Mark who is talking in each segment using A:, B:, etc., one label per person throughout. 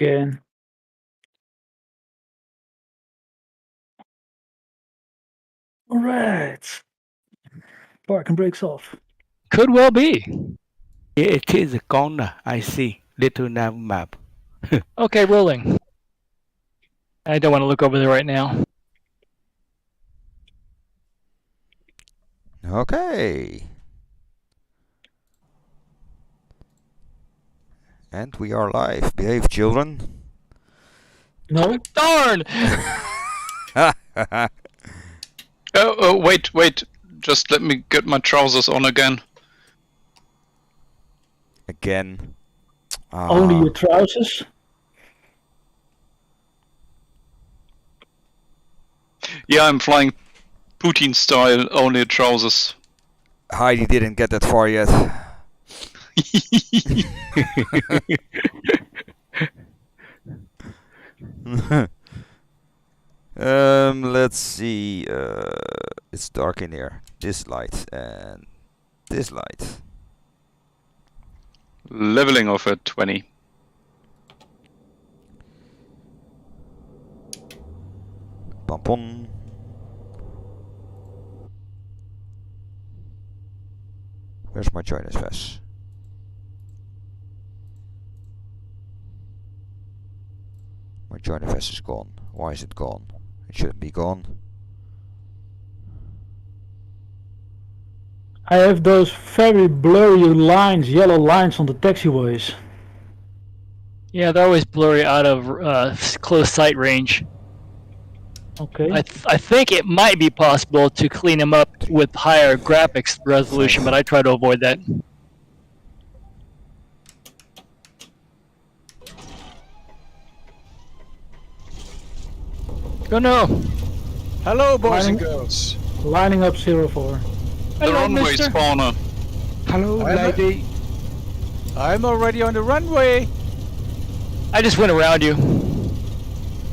A: again. All right. Parking brakes off.
B: Could well be.
C: Yeah, it is a corner. I see. Little nav map.
B: Okay, rolling. I don't want to look over there right now.
D: Okay. And we are live. Behave, children.
A: No?
B: Darn!
E: Oh, wait. Just let me get my trousers on again.
D: Again.
A: Only your trousers?
E: Yeah, I'm flying Putin style, only trousers.
D: Heidi didn't get that far yet. Let's see. It's dark in here. This light and this light.
E: Leveling off at 20.
D: Pampon. Where's my joiners vest? My joiner vest is gone. Why is it gone? It shouldn't be gone.
A: I have those very blurry lines, yellow lines on the taxiways.
B: Yeah, they're always blurry out of close sight range.
A: Okay.
B: I think it might be possible to clean them up with higher graphics resolution, but I try to avoid that. Go no.
F: Hello, boys and girls.
A: Lining up 04.
E: The
B: Hello,
E: runway
B: mister.
E: spawner.
C: Hello, lady.
F: I'm already on the runway.
B: I just went around you.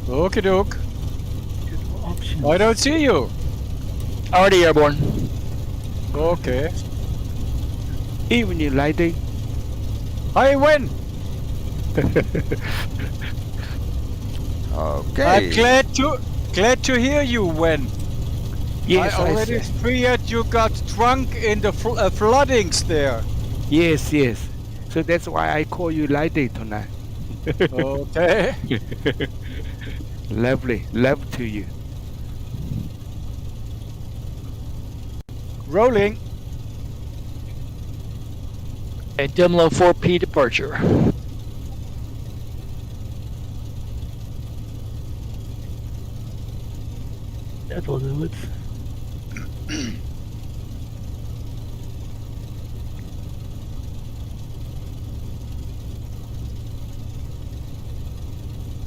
F: Okie doke.
A: Options.
F: I don't see you.
B: Already airborne.
F: Okay.
C: Evening, lady.
F: I win.
D: Okay.
F: I'm glad to hear you win.
C: Yes,
F: I already feared you got drunk in the floodings there.
C: Yes. So that's why I call you lady tonight.
F: Okay.
C: Lovely. Love to you.
F: Rolling.
B: A Dimlo 4P departure.
A: That will do it.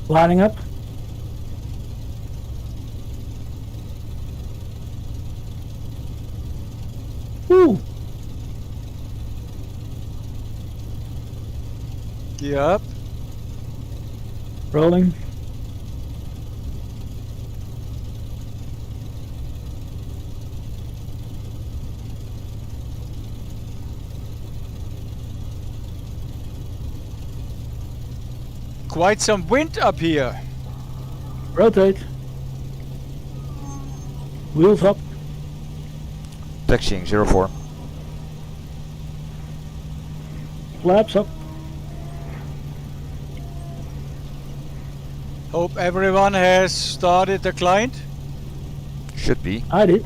A: Lining up. Woo!
F: Yep.
A: Rolling.
F: Quite some wind up here.
A: Rotate. Wheels up.
D: Taxiing 04.
A: Flaps up.
F: Hope everyone has started the client.
D: Should be.
A: I did.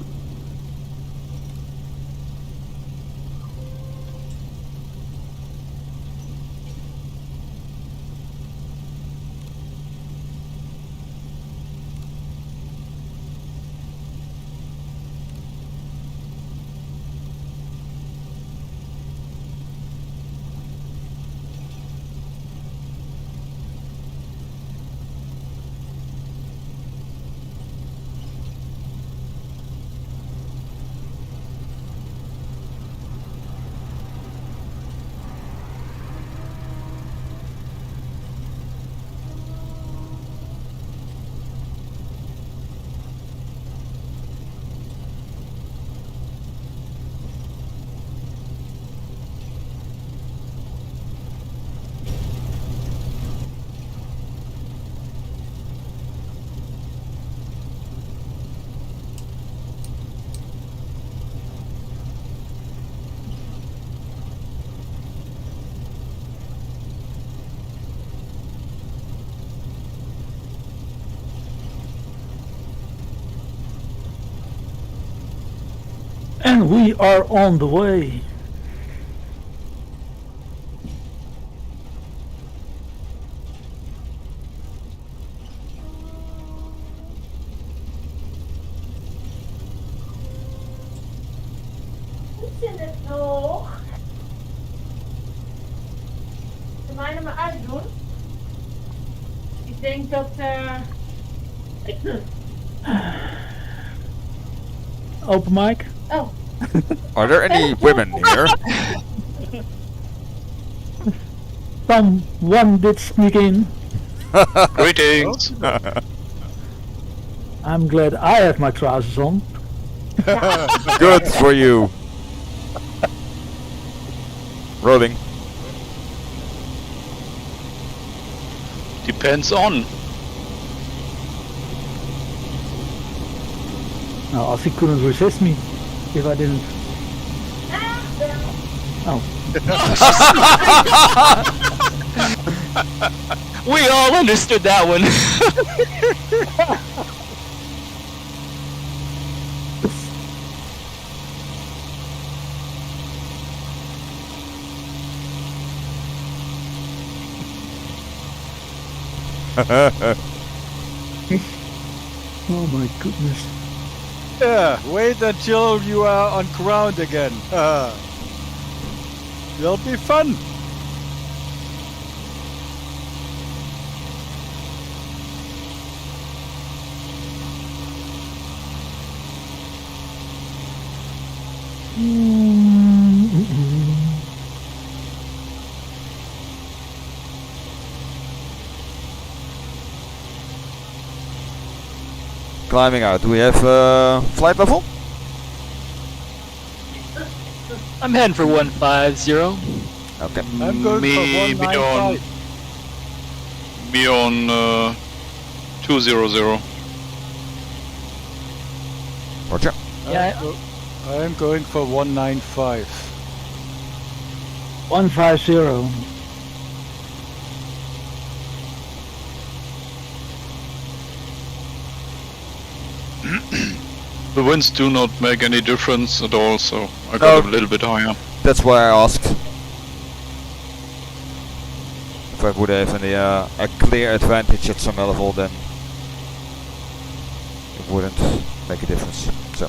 A: And we are on the way.
G: Is het nog? Zullen wij hem maar uitdoen? Ik denk dat...
A: Open mic.
G: Oh,
D: Are there any women here?
A: Someone did sneak in.
E: Greetings.
A: I'm glad I have my trousers on.
D: Good for you. Rolling.
E: Depends on.
A: Nou, als he couldn't resist me if I didn't. Oh.
B: We all understood that one.
A: Oh my goodness.
F: Yeah, wait until you are on ground again. It'll be fun.
D: Climbing out. Do we have flight level?
B: I'm heading for 150.
D: Okay.
F: I'm going
E: Me
F: for 195.
E: Me on 200.
D: Roger.
B: Yeah.
F: I'm going for 195.
A: 150.
E: The winds do not make any difference at all, so I got
D: No.
E: a little bit higher.
D: That's why I asked. If I would have a clear advantage at some level, then it wouldn't make a difference. So.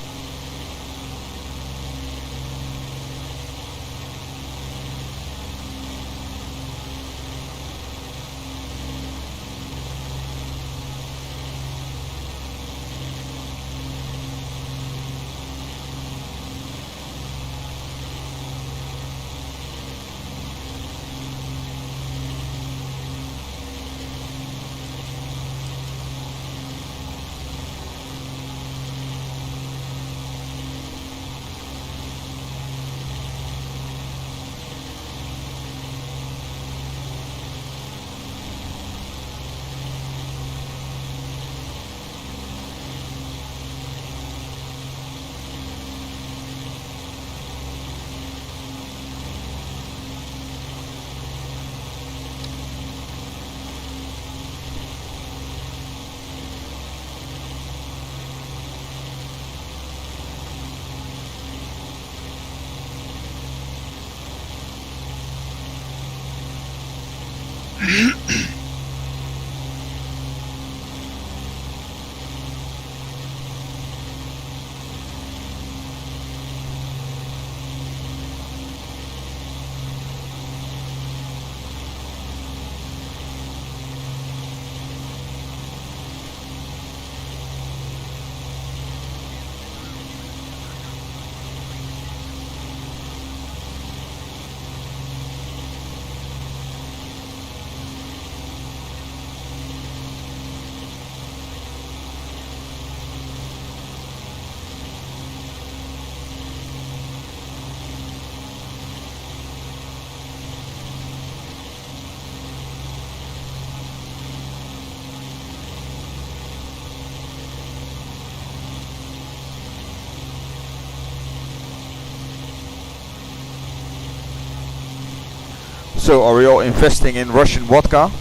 D: So are we all investing in Russian vodka?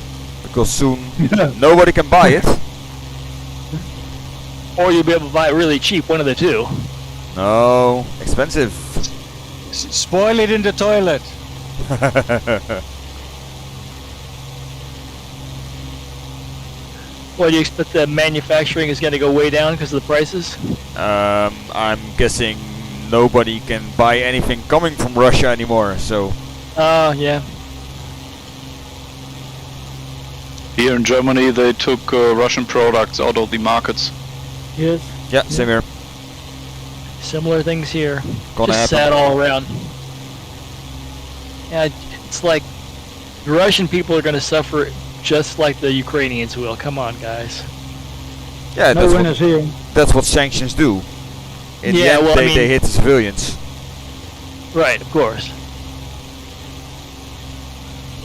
D: Because soon nobody can buy it.
B: Or you'll be able to buy it really cheap, one of the two.
D: No, expensive.
F: Spoil it in the toilet.
B: What do you expect? The manufacturing is going to go way down because of the prices?
D: I'm guessing nobody can buy anything coming from Russia anymore, so...
B: Yeah.
E: Here in Germany, they took Russian products out of the markets.
A: Yes.
D: Yeah, same here.
B: Similar things here.
D: Gonna
B: Just
D: happen.
B: sad all around. Yeah, it's like the Russian people are going to suffer just like the Ukrainians will. Come on, guys.
D: Yeah,
A: No winners here.
D: that's what sanctions do. In the
B: Yeah,
D: end,
B: well, I
D: they
B: mean-
D: hit the civilians.
B: Right, of course.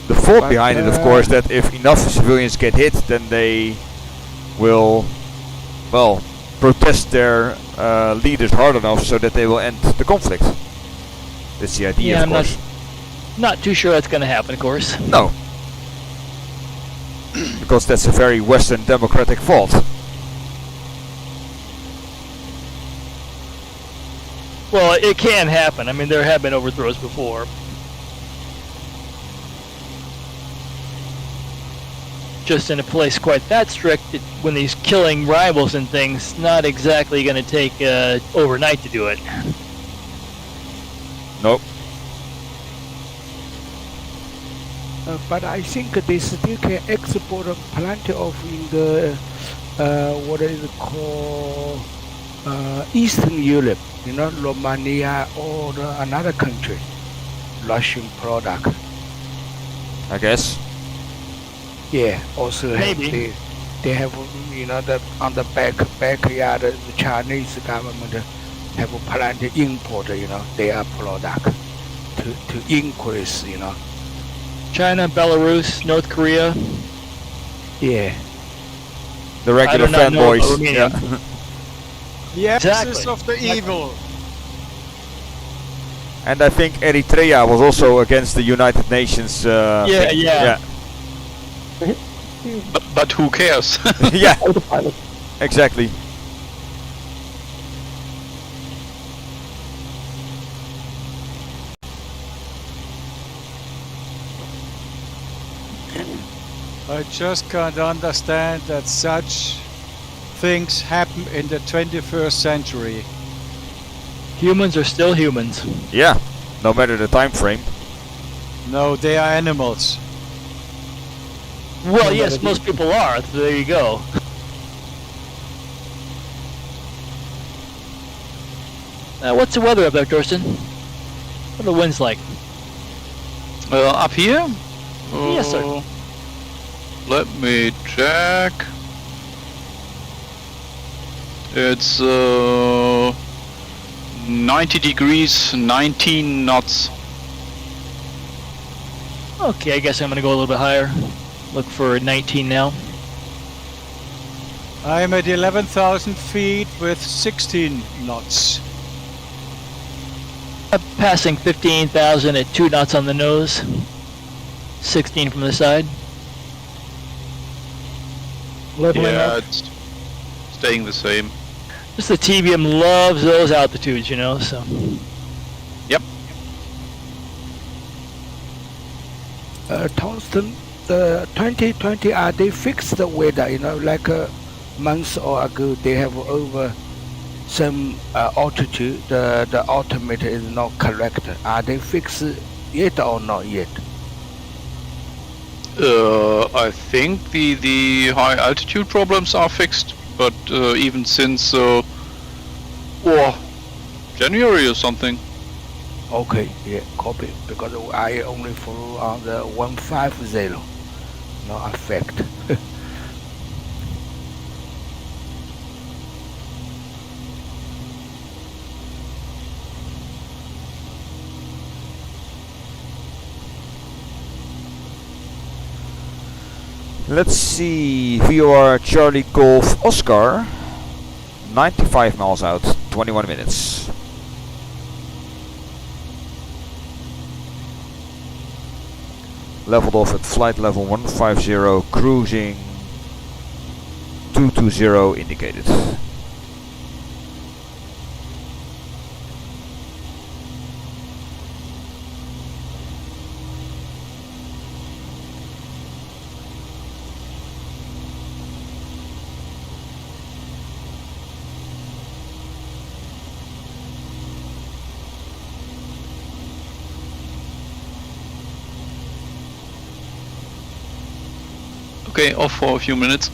D: The thought
C: But,
D: behind it, of course, that if enough civilians get hit, then they will, well, protest their leaders hard enough so that they will end the conflict. That's the idea,
B: Yeah,
D: of
B: I'm not-
D: course.
B: Not too sure that's going to happen, of course.
D: No. Because that's a very Western democratic thought.
B: Well, it can happen. I mean, there have been overthrows before. Just in a place quite that strict, when he's killing rivals and things, not exactly going to take overnight to do it.
D: Nope.
C: But I think they still can export plenty of in the what is it called Eastern Europe, you know, Romania or another country, Russian product.
D: I guess.
C: Yeah, also
B: Maybe.
C: they have, you know, the on the backyard the Chinese government have plenty import, you know, their product to increase, you know.
B: China, Belarus, North Korea.
C: Yeah.
D: The regular
B: do not know about
D: fanboys.
B: Romania.
D: Yeah.
F: The axis
B: Exactly.
F: of the evil.
D: And I think Eritrea was also against the United Nations.
B: Yeah,
D: thing.
B: yeah.
E: But who cares?
D: Yeah,
A: Autopilot.
D: exactly.
F: I just can't understand that such things happen in the 21st century.
B: Humans are still humans.
D: Yeah, no matter the time frame.
F: No, they are animals.
B: Well, yes, most people are. So there you go. What's the weather up there, Torsten? What are the winds like?
E: Up here?
B: Yes, sir.
E: Let me check. It's 90 degrees, 19 knots.
B: Okay, I guess I'm gonna go a little bit higher. Look for 19 now.
F: I'm at 11,000 feet with 16 knots.
B: Passing 15,000 at 2 knots on the nose. 16 from the side.
A: Leveling
E: Yeah,
A: up.
E: it's staying the same.
B: Just the TBM loves those altitudes, you know, so.
C: Tungsten, the 2020, are they fixed the weather, you know, like a month or ago, they have over some altitude, the altimeter is not correct. Are they fixed yet or not yet?
E: I think the high altitude problems are fixed, but even since January or something.
C: Okay, yeah, copy, because I only flew on the 150, no effect.
D: Let's see. VOR Charlie Golf Oscar. 95 miles out, 21 minutes. Leveled off at flight level 150, cruising 220 indicated.
E: Okay, off for a few minutes.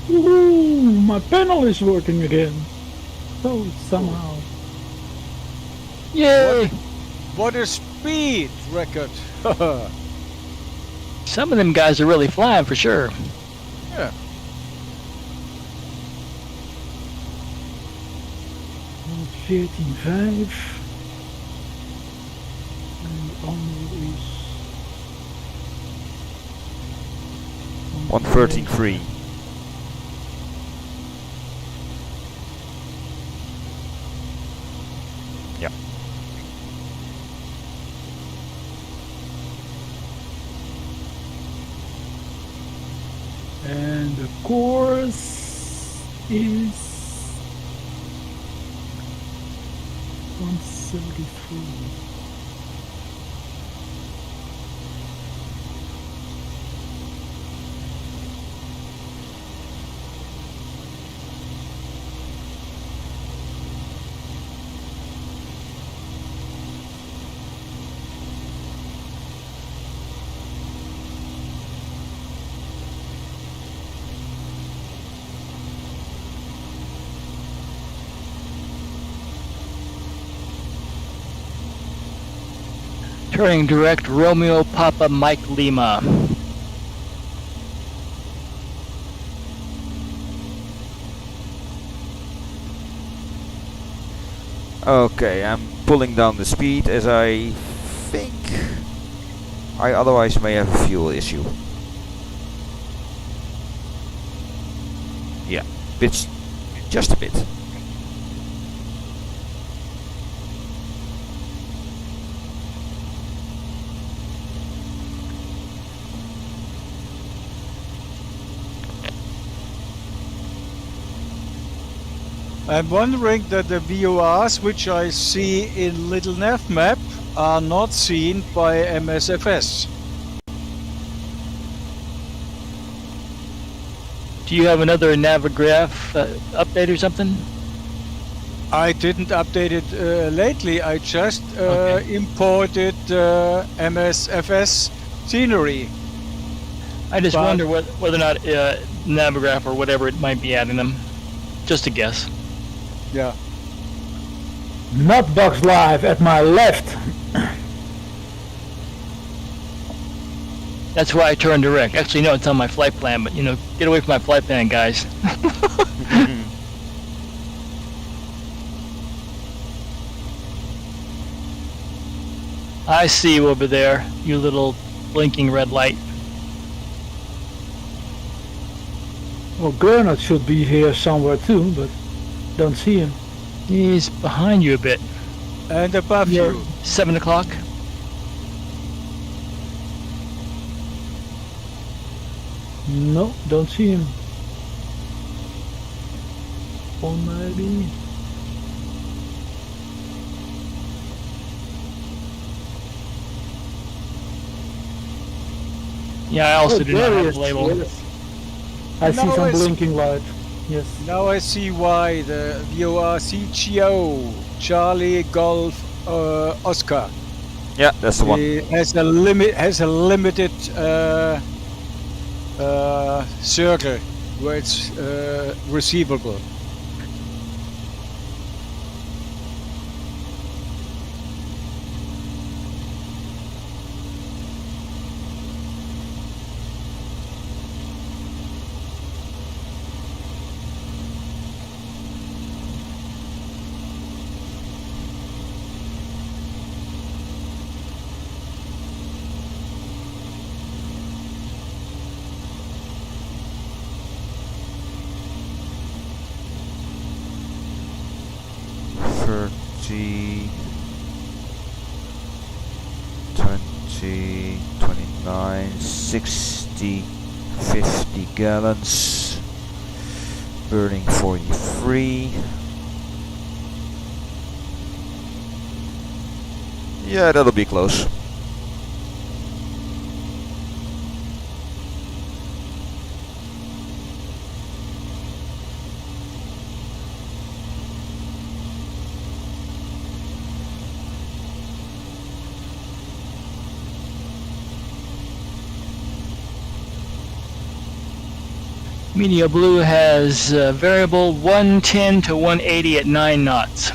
A: Woohoo! My panel is working again. So somehow.
B: Yay!
F: What a speed record!
B: Some of them guys are really flying for sure.
F: Yeah.
A: 14.5. And the onboard is
D: 113.3. Yeah.
A: And the course is 173.
B: Turning direct Romeo Papa Mike Lima.
D: Okay, I'm pulling down the speed as I think I otherwise may have a fuel issue. Yeah, bits, just a bit.
F: I'm wondering that the VORs which I see in Little Nav Map are not seen by MSFS.
B: Do you have another Navigraph update or something?
F: I didn't update it lately, I just
B: Okay.
F: imported MSFS scenery.
B: I just
F: But-
B: wonder whether or not Navigraph or whatever it might be adding them. Just a guess.
F: Yeah.
A: Nutbox Live at my left.
B: That's why I turned direct. Actually, no, it's on my flight plan, but get away from my flight plan, guys. I see you over there, you little blinking red light.
A: Well, Gernot should be here somewhere too, but don't see him.
B: He's behind you a bit.
F: And above
A: Yeah.
F: you.
B: 7 o'clock.
A: No, don't see him. Or maybe.
B: Yeah, I also
A: Oh,
B: do not
A: there he
B: have
A: is.
B: a label.
A: Yes. I see
F: Now
A: some
F: it's-
A: blinking light. Yes.
F: Now I see why the VOR CGO Charlie Golf Oscar
D: Yeah, that's the one.
F: has a limited circle where it's receivable.
D: 30, 20, 29, 60, 50 gallons, burning 43. Yeah, that'll be close.
B: Media Blue has variable 110 to 180 at 9 knots.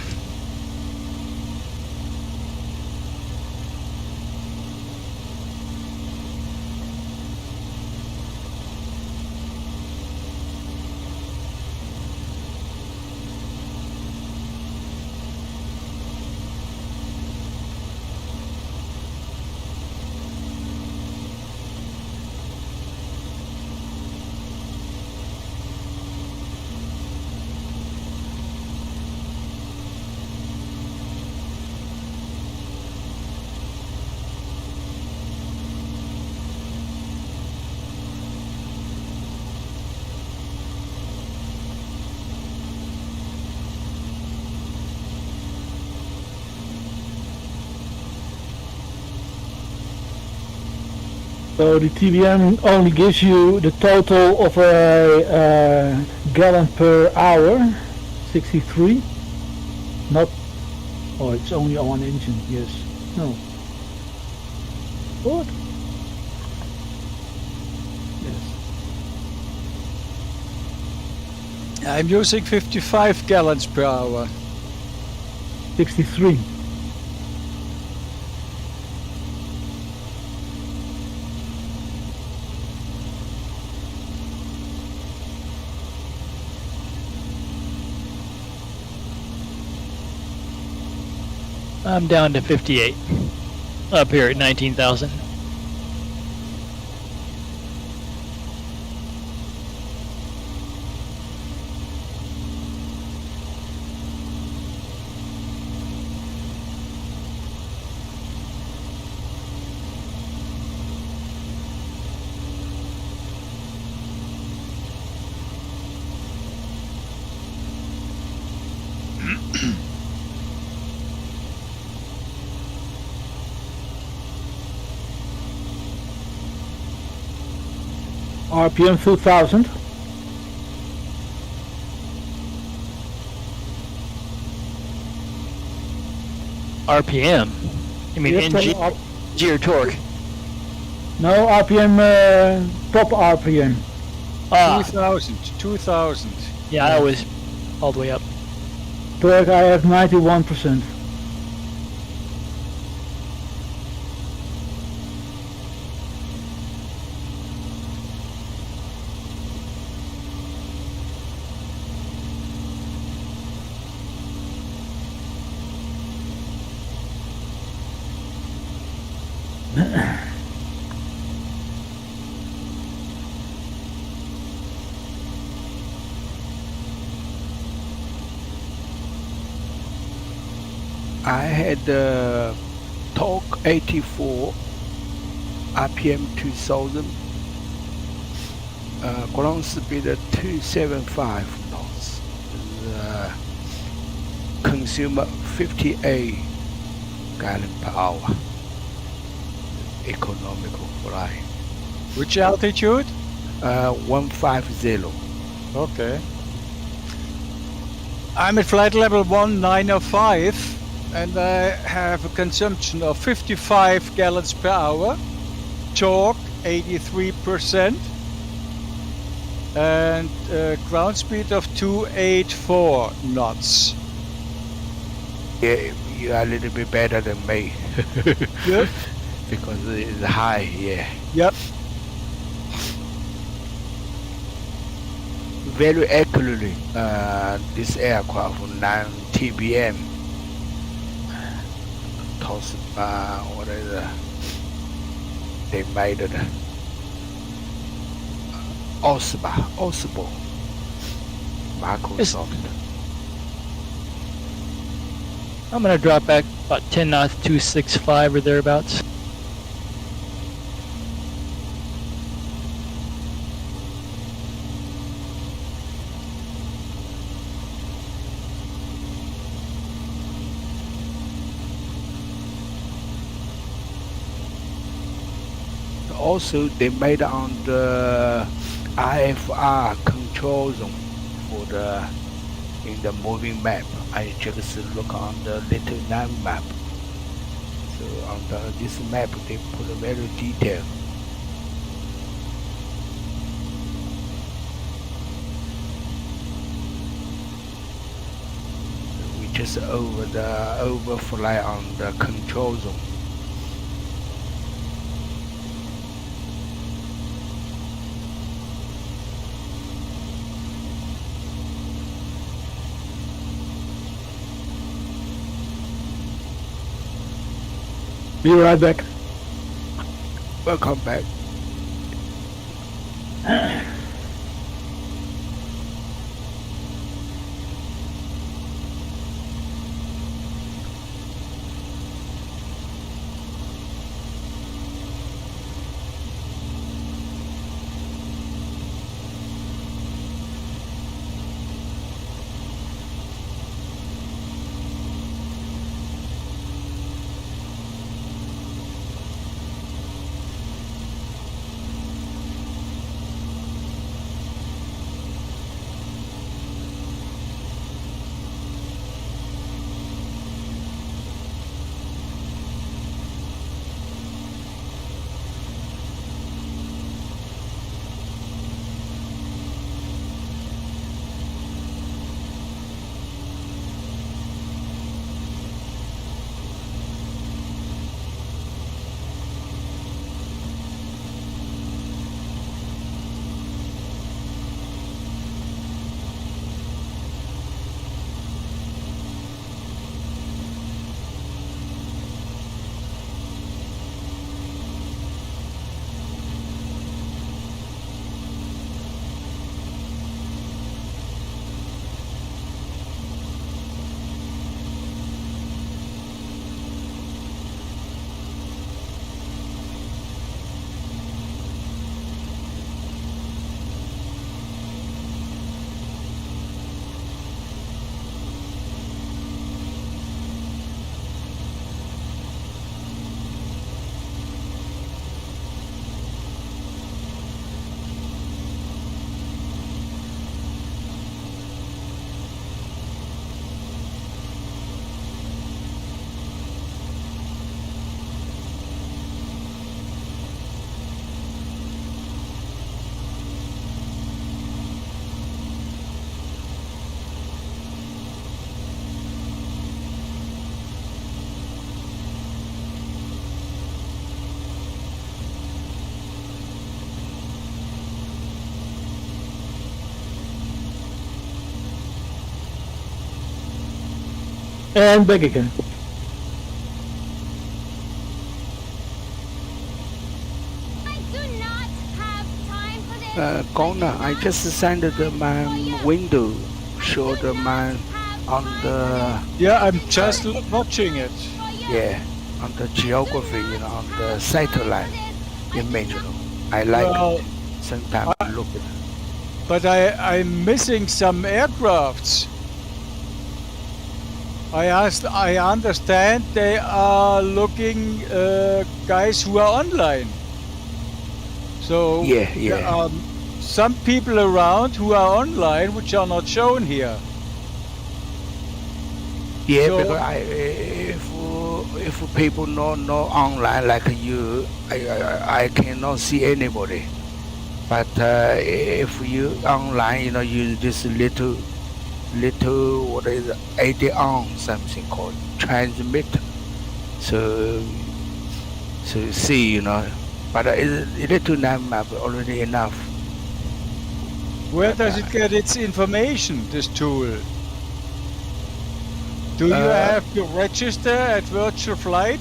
A: So the TBM only gives you the total of a gallon per hour, 63. Not, oh, it's only on one engine. Yes, no. What? Yes.
F: I'm using 55 gallons per hour.
A: 63.
B: I'm down to 58. Up here at 19,000.
A: RPM 2000.
B: RPM? You mean
A: Yes,
B: NG,
A: top
B: G or torque?
A: No, RPM, top RPM.
B: Ah,
F: 2000.
B: yeah, I was all the way up.
A: Torque I have 91%.
C: I had torque 84, RPM 2000, ground speed 275 knots. Consume 58 gallon per hour. Economical flight.
F: Which altitude?
C: 150.
F: Okay. I'm at flight level 1905 and I have a consumption of 55 gallons per hour, torque 83%, and ground speed of 284 knots.
C: Yeah, you are a little bit better than me.
F: Yep.
C: Because it's high, yeah.
F: Yep.
C: Very accurately, this aircraft 9 TBM toss, what is it? They made it Osmo Microsoft.
B: I'm gonna drop back about 10 knots, 265 or thereabouts.
C: Also, they made on the IFR control zone for the in the moving map. I just look on the little nav map. So on this map, they put a very detailed. We just overfly on the control zone.
A: Be right back.
C: Welcome back.
A: And back again.
H: I do not have time for this.
C: Gonna, I just sent my window, showed my on the
F: Yeah, I'm just watching it.
C: on the geography, on the satellite image. I like
F: Well,
C: it. Sometimes look at it.
F: But I'm missing some aircrafts. I understand they are looking guys who are online. So
C: Yeah.
F: there are some people around who are online which are not shown here.
C: Yeah,
F: So-
C: because if people not online like you, I cannot see anybody. But if you online, you just little what is it, 80 on something called transmit. So see, but it's little nav map already enough.
F: Where does it get its information, this tool? Do you have to register at Virtual Flight?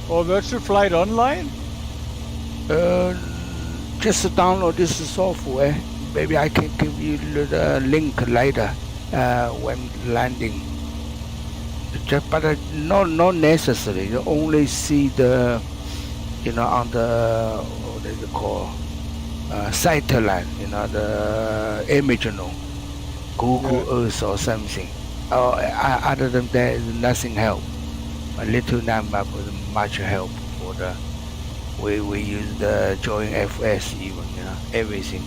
F: Or Virtual Flight Online?
C: Just download this software. Maybe I can give you the link later when landing. but not necessary. You only see the, on the what is it called, satellite. The image, Google Earth or something. Other than that, nothing help. A little nav map was much help for the. We use the join FS even, everything.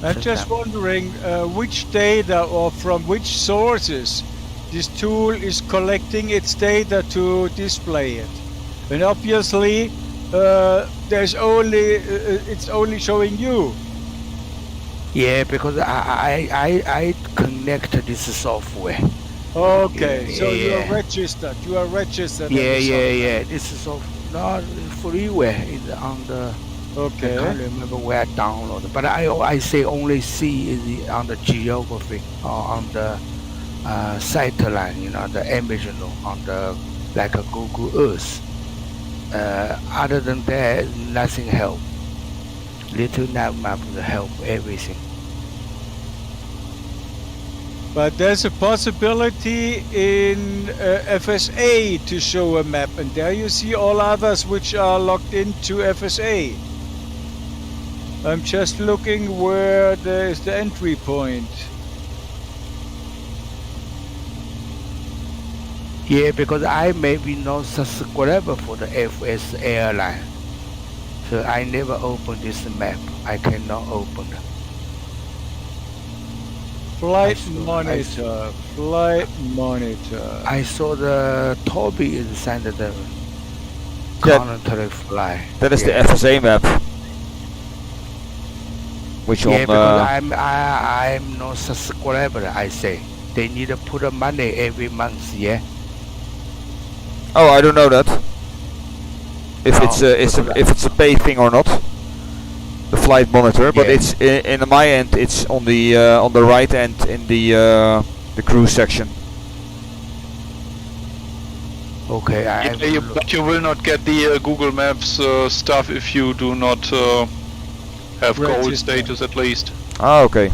F: I'm just wondering which data or from which sources this tool is collecting its data to display it. And obviously, it's only showing you.
C: Yeah, because I connected this software.
F: Okay, so you are registered. You are registered.
C: Yeah. This is not freeware. It's on the.
F: Okay.
C: I can't remember where I downloaded, but I say only see is on the geography or on the satellite, the image, on the like a Google Earth. Other than that, nothing help. Little nav map will help everything.
F: But there's a possibility in FSA to show a map, and there you see all others which are logged into FSA. I'm just looking where there is the entry point.
C: Yeah, because I may be not subscriber for the FS airline, so I never open this map. I cannot open it.
F: Flight monitor.
C: I saw the Toby is sent the commentary fly.
D: That is the FSA map. Which
C: yeah,
D: on
C: because I'm no subscriber. I say they need to put the money every month. Yeah.
D: Oh, I don't know that. If it's a pay thing or not. The flight monitor, but it's in my end. It's on the right end in the cruise section.
C: Okay,
E: but you will not get the Google Maps stuff if you do not have gold status at least.
D: Ah, okay.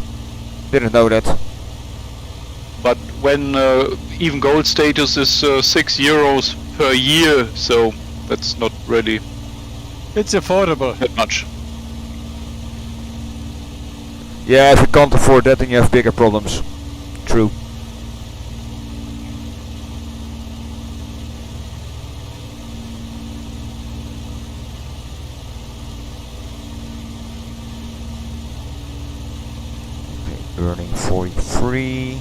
D: Didn't know that.
E: But when even gold status is €6 per year, so that's not really.
F: It's affordable.
E: That much.
D: Yeah, if you can't afford that, then you have bigger problems. True. Okay, burning 43,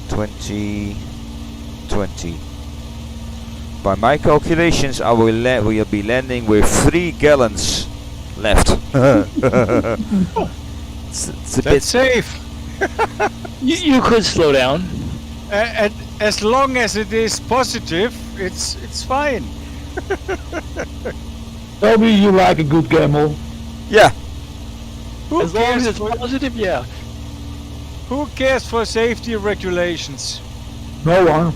D: 20, 20. By my calculations, I will be landing with 3 gallons left. it's a bit
F: safe.
B: You could slow down.
F: And as long as it is positive, it's fine.
A: Toby, you like a good gamble.
D: Yeah.
B: As long as it's positive, yeah.
F: Who cares for safety regulations?
A: No one.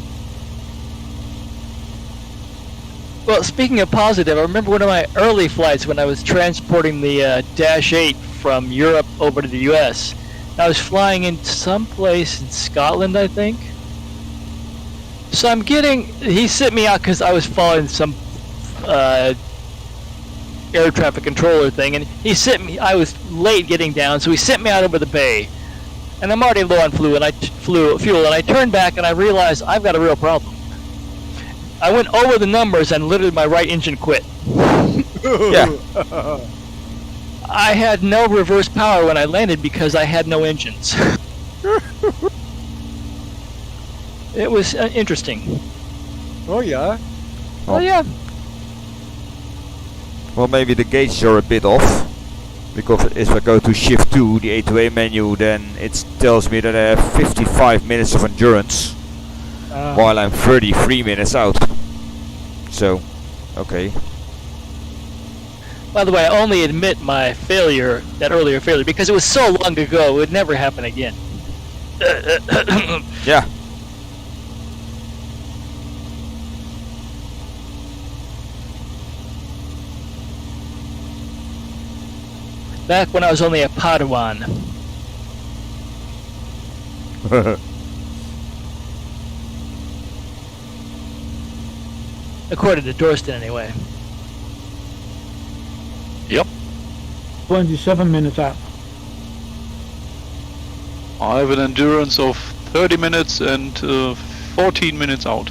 B: Well, speaking of positive, I remember one of my early flights when I was transporting the Dash 8 from Europe over to the US. I was flying in someplace in Scotland, I think. So he sent me out because I was following some air traffic controller thing, and I was late getting down, so he sent me out over the bay. And I'm already low on fuel, and I turned back and I realized I've got a real problem. I went over the numbers and literally my right engine quit.
D: Yeah.
B: I had no reverse power when I landed because I had no engines. It was interesting.
F: Oh yeah.
B: Oh yeah.
D: Well, maybe the gauges are a bit off. Because if I go to shift 2, the A2A menu, then it tells me that I have 55 minutes of endurance. While I'm 33 minutes out. So, okay.
B: By the way, I only admit my failure, that earlier failure, because it was so long ago, it would never happen again.
D: Yeah.
B: Back when I was only a Padawan. According to Dorston, anyway.
E: Yep.
A: 27 minutes out.
E: I have an endurance of 30 minutes and 14 minutes out.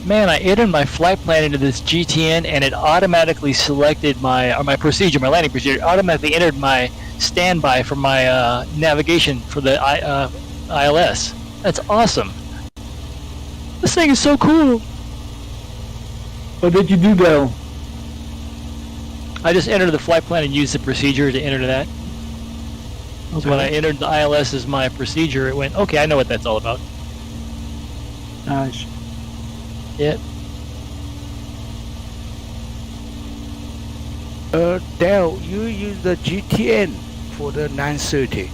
B: Man, I entered my flight plan into this GTN, and it automatically selected my procedure, my landing procedure. It automatically entered my standby for my navigation for the ILS. That's awesome. This thing is so cool.
A: What did you do though?
B: I just entered the flight plan and used the procedure to enter that. So when I entered the ILS as my procedure, it went, okay, I know what that's all about.
A: Nice.
B: Yep.
C: Dale, you use the GTN for the 930.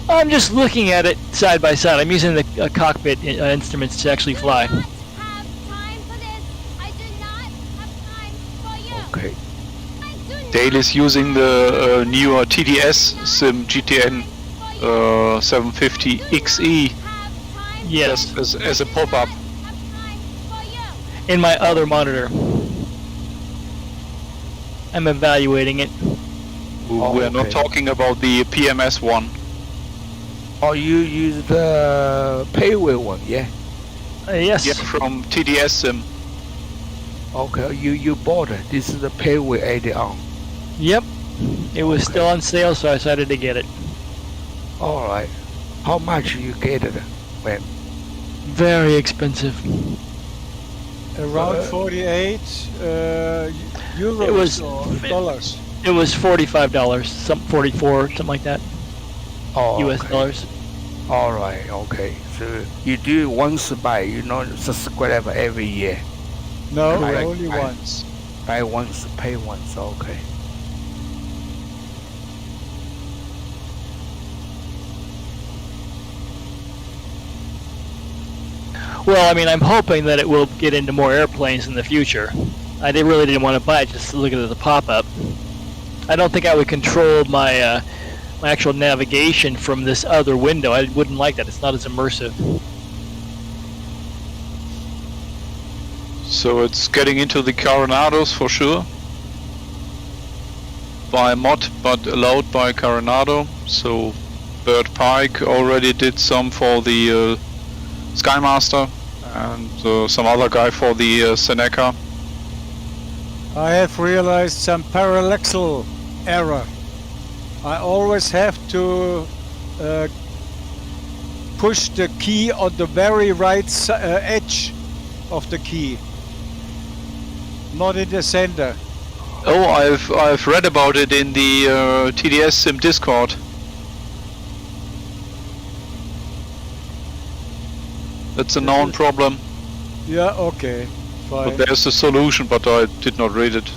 B: I'm just looking at it side by side. I'm using the cockpit instruments to actually fly.
H: I do not have time for this. I do not have time for you.
C: Okay.
H: I do not
E: Dale is using the newer TDS sim GTN 750 XE
H: have time
B: Yes,
E: as a pop-up.
H: have time for you.
B: in my other monitor. I'm evaluating it.
E: We're not
C: okay.
E: talking about the PMS one.
C: Or you use the payway one, yeah?
B: Yes.
E: Yeah, from TDS sim.
C: Okay, you bought it. This is the payway add-on.
B: Yep. It was
C: Okay.
B: still on sale, so I decided to get it.
C: All right. How much you get it? When?
B: Very expensive.
F: Around 48 euros
B: It was-
F: or dollars.
B: It was $45, some 44, something like that,
C: Oh,
B: US
C: okay.
B: dollars.
C: All right. Okay. So you do it once buy, you not subscribe every year.
F: No,
C: Correct.
F: only
C: Right.
F: once.
C: Buy once, pay once. Okay.
B: Well, I mean, I'm hoping that it will get into more airplanes in the future. Really didn't want to buy it just to look at it as a pop-up. I don't think I would control my my actual navigation from this other window. I wouldn't like that. It's not as immersive.
E: So it's getting into the Coronados for sure. By mod, but allowed by Coronado. So Bert Pike already did some for the Skymaster, and some other guy for the Seneca.
F: I have realized some parallaxal error. I always have to push the key on the very right edge of the key, not in the center.
E: Oh, I've read about it in the TDS Sim Discord. It's a known problem,
F: Yeah, okay, fine.
E: but there's a solution, but I did not read it.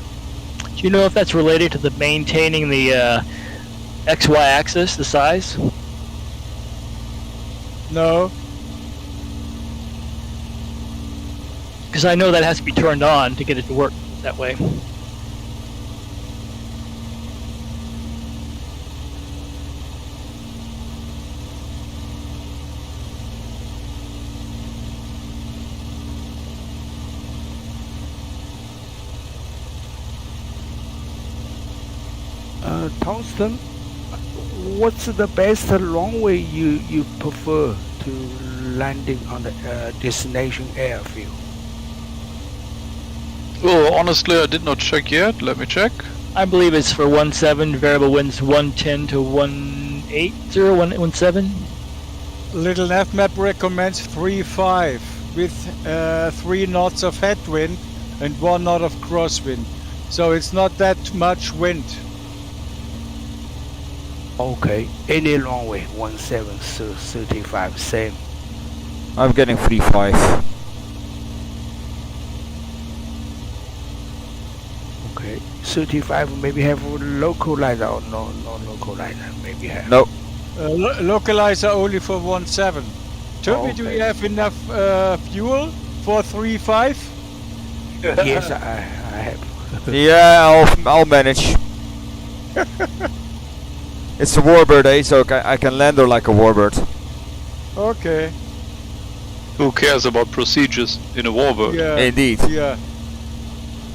B: Do you know if that's related to the maintaining the XY axis, the size?
F: No,
B: Because I know that has to be turned on to get it to work that way.
C: Tungsten, what's the best runway you prefer to landing on the destination airfield?
E: Oh, honestly, I did not check yet. Let me check.
B: I believe it's for 17, variable winds 110 to 180, 17.
F: Little Nav Map recommends 3.5 with 3 knots of headwind and 1 knot of crosswind. So it's not that much wind.
C: Okay, any runway 1735, same.
D: I'm getting 3.5.
C: Okay, P35 maybe have localizer or no localizer maybe have.
D: No,
F: Localizer only for 1.7. Toby, do
C: Okay.
F: you have enough fuel for 3.5?
C: Yes, I have.
D: yeah, I'll manage. It's a warbird, eh? So I can land her like a warbird.
F: Okay.
E: Who cares about procedures in a warbird?
F: Yeah.
D: Indeed.
F: Yeah.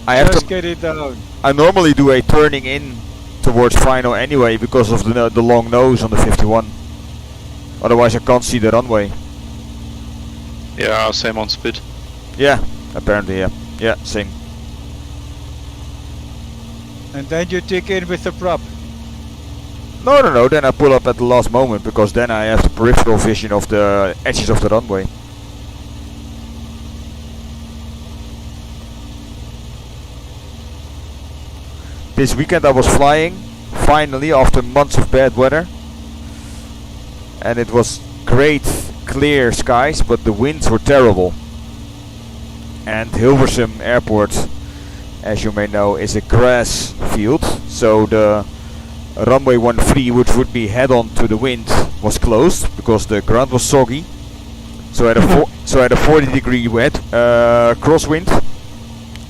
D: I have
F: Just
D: to.
F: get it down.
D: I normally do a turning in towards final anyway because of the long nose on the 51. Otherwise, I can't see the runway.
E: Yeah, same on Spit.
D: Yeah, apparently, yeah. Yeah, same.
F: And then you dig in with the prop.
D: No. Then I pull up at the last moment because then I have the peripheral vision of the edges of the runway. This weekend I was flying, finally, after months of bad weather. And it was great, clear skies, but the winds were terrible. And Hilversum Airport, as you may know, is a grass field. So the runway 13, which would be head-on to the wind, was closed because the ground was soggy. So I had a 40-degree wet crosswind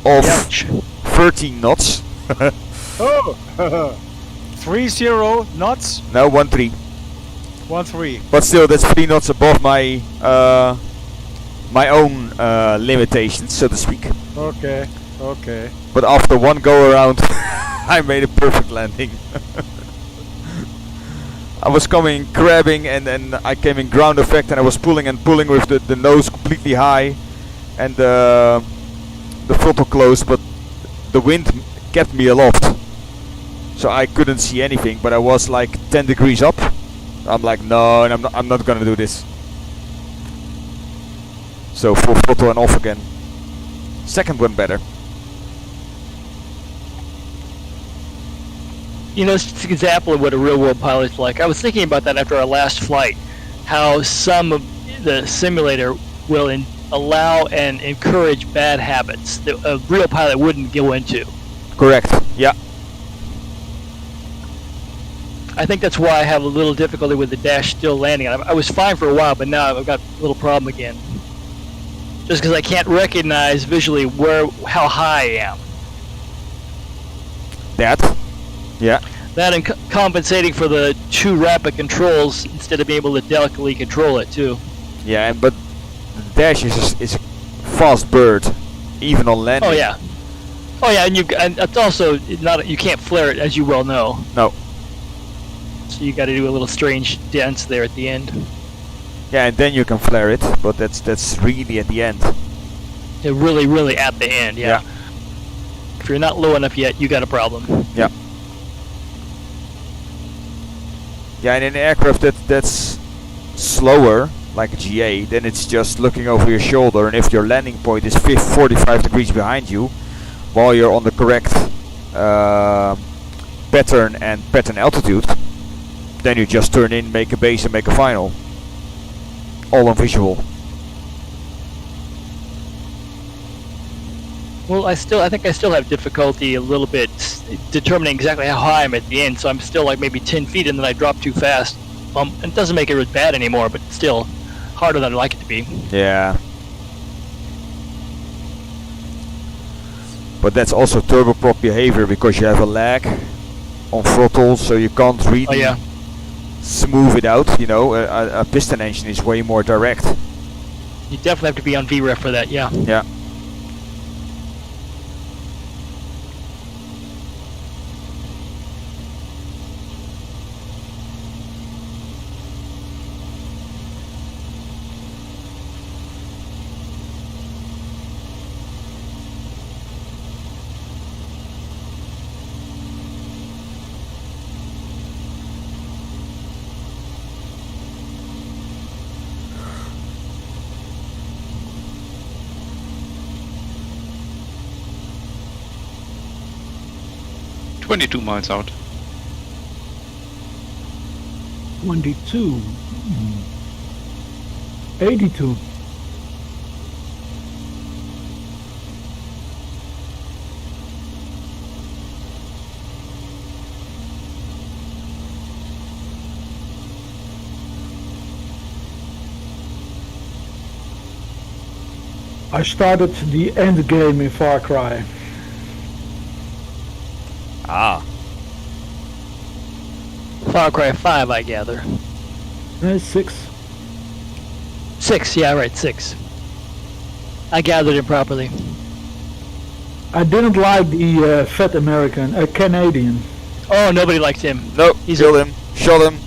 D: of
B: Ouch.
D: 13 knots.
F: Oh! 30 knots,
D: No, 13.
F: 13.
D: But still, that's 3 knots above my my own limitations, so to speak.
F: Okay, okay.
D: But after one go around, I made a perfect landing. I was coming grabbing, and then I came in ground effect, and I was pulling and pulling with the nose completely high, and the throttle closed, but the wind kept me aloft. So I couldn't see anything, but I was like 10 degrees up. I'm like, no, and I'm not gonna do this. So full throttle and off again. Second one better.
B: You know, it's an example of what a real-world pilot's like. I was thinking about that after our last flight, how some of the simulator will allow and encourage bad habits that a real pilot wouldn't go into.
D: Correct. Yeah.
B: I think that's why I have a little difficulty with the dash still landing. I was fine for a while, but now I've got a little problem again. Just because I can't recognize visually how high I am.
D: That. Yeah.
B: That and compensating for the too rapid controls instead of being able to delicately control it too.
D: Yeah, but the dash is a fast bird, even on landing.
B: Oh yeah. Oh yeah, and it's also not you can't flare it, as you well know.
D: No.
B: So you got to do a little strange dance there at the end.
D: Yeah, and then you can flare it, but that's really at the end.
B: Yeah, really, really at the end. Yeah. If you're not low enough yet, you got a problem.
D: Yeah. Yeah, and in an aircraft that's slower, like a GA, then it's just looking over your shoulder, and if your landing point is 45 degrees behind you, while you're on the correct pattern and pattern altitude, then you just turn in, make a base, and make a final. All on visual.
B: Well, I think I still have difficulty a little bit determining exactly how high I'm at the end. So I'm still like maybe 10 feet, and then I drop too fast. It doesn't make it really bad anymore, but still harder than I'd like it to be.
D: Yeah. But that's also turboprop behavior because you have a lag on throttle, so you can't really smooth it out. You know, a piston engine is way more direct.
B: You definitely have to be on VREF for that. Yeah.
D: Yeah.
E: $22 miles out.
A: 22. 82. I started the end game in Far Cry.
D: Ah.
B: Far Cry 5, I gather.
A: 6.
B: 6, yeah, right, 6. I gathered it properly.
A: I didn't like the fat American, Canadian.
B: Oh, nobody likes him.
D: No,
B: He's
D: killed him. Shot him.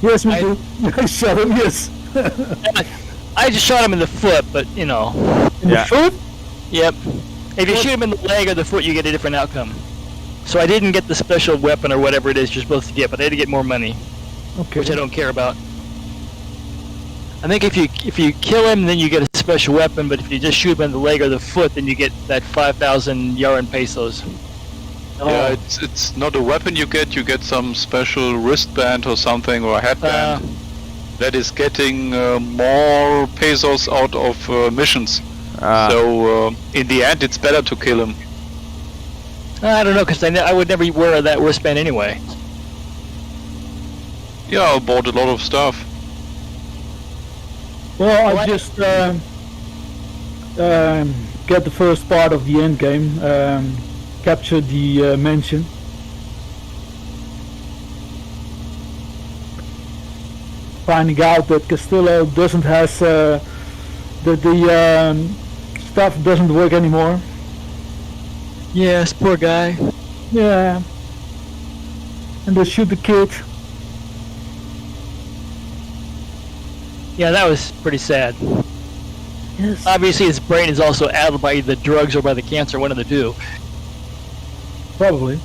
A: Yes, me
B: I-
A: too. I shot him, yes.
B: I just shot him in the foot, but you know.
A: In
D: Yeah.
A: the foot?
B: Yep. If you shoot him in the leg or the foot, you get a different outcome. So I didn't get the special weapon or whatever it is you're supposed to get, but I had to get more money,
A: Okay.
B: which I don't care about. I think if you kill him, then you get a special weapon, but if you just shoot him in the leg or the foot, then you get that 5,000 Yaran pesos.
E: Yeah, it's not a weapon you get some special wristband or something, or a headband that is getting more pesos out of missions.
D: Ah.
E: So in the end, it's better to kill him.
B: I don't know, because I would never wear that wristband anyway.
E: Yeah, I bought a lot of stuff.
A: Well,
B: What?
A: I just get the first part of the end game, capture the mansion. Finding out that Castillo doesn't has that the stuff doesn't work anymore.
B: Yes, poor guy.
A: Yeah, and they shoot the kid.
B: Yeah, that was pretty sad.
A: Yes.
B: Obviously, his brain is also addled by the drugs or by the cancer, one of the two.
A: Probably.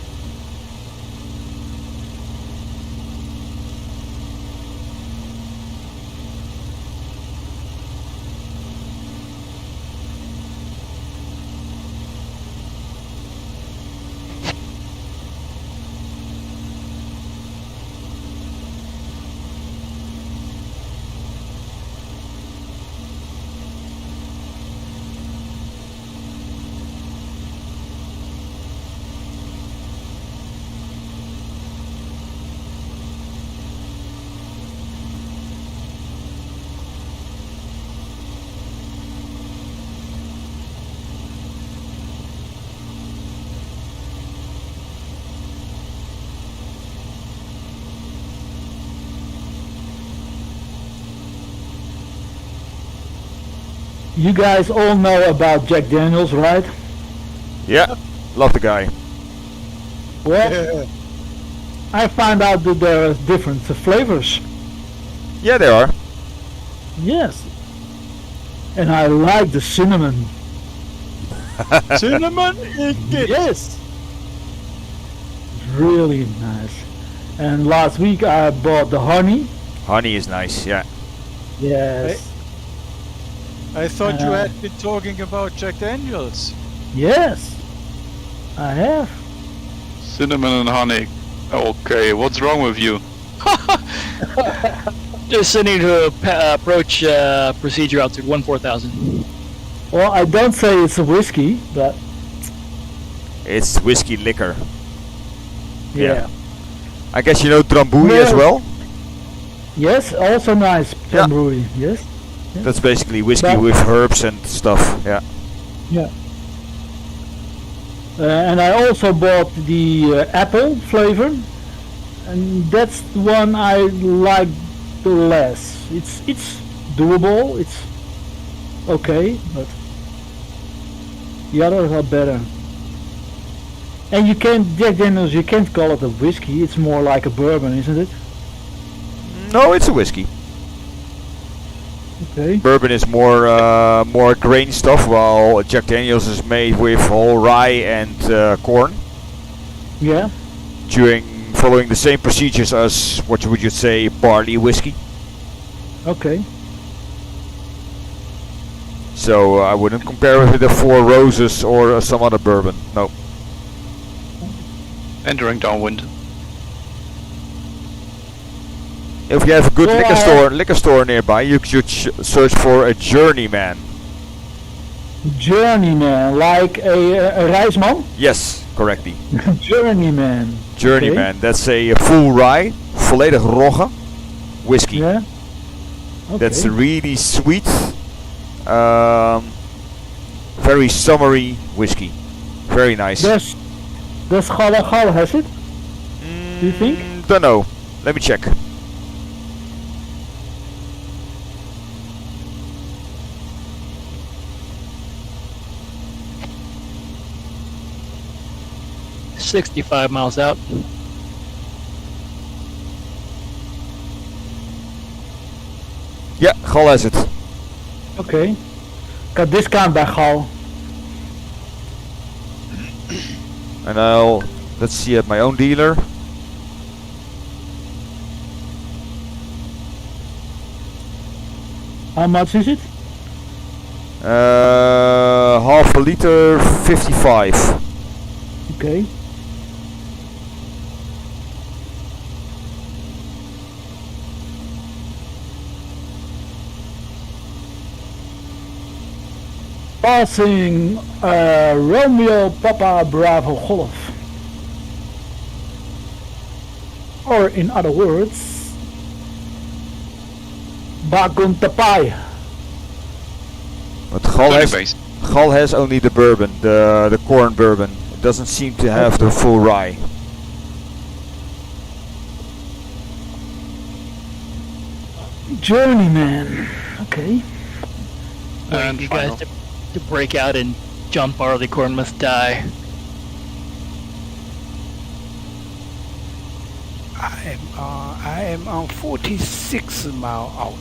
A: You guys all know about Jack Daniels, right?
D: Yeah, love the guy.
A: Well, I found out that there are different flavors.
D: Yeah, they are.
A: Yes. And I like the cinnamon.
F: Cinnamon is good.
A: Yes. Really nice. And last week I bought the honey.
D: Honey is nice, yeah.
A: Yes.
F: I thought you
A: Uh,
F: had been talking about Jack Daniels.
A: Yes. I have.
E: Cinnamon and honey. Okay, what's wrong with you?
B: Just sending to approach procedure out to 14000.
A: Well, I don't say it's a whiskey, but
D: It's whiskey liquor.
A: yeah.
D: I guess you know Drambuie as
A: Yeah.
D: well?
A: Yes, also nice.
D: Yeah.
A: Brewery. Yes.
D: That's basically whiskey
A: But-
D: with herbs and stuff, yeah.
A: Yeah. And I also bought the apple flavor, and that's the one I like the less. It's doable. It's okay, but the others are better. And you can't Jack Daniels. You can't call it a whiskey. It's more like a bourbon, isn't it?
D: No, it's a whiskey.
A: Okay.
D: Bourbon is more grain stuff, while Jack Daniels is made with whole rye and corn,
A: Yeah.
D: following the same procedures as what would you say barley whiskey.
A: Okay.
D: So I wouldn't compare it with the Four Roses or some other bourbon. No.
E: Entering downwind.
D: If you have a good
A: Well,
D: liquor store nearby, you should search for a journeyman.
A: Journeyman, like a Reisman.
D: Yes, correctly.
A: Journeyman.
D: Journeyman. That's a full rye, volledig rogge whiskey.
A: Yeah. Okay.
D: That's really sweet, Very summery whiskey. Very nice.
A: Does Gala Gala has it? Do you think?
D: Don't know. Let me check.
B: $65 miles out.
D: Yeah, Gal has it.
A: Okay. Got discount bij Gal.
D: And let's see at my own dealer.
A: How much is it?
D: Half a liter, 55.
A: Okay. Passing Romeo Papa Bravo Golf. Or in other words, Bakun Tapai.
D: But Gal
E: Base.
D: has only the bourbon, the corn bourbon. It doesn't seem to have the full rye.
A: Journeyman. Okay.
B: Waiting
E: And
B: for you guys
E: final.
B: to break out and jump Barleycorn must die.
C: I am on 46 mile out.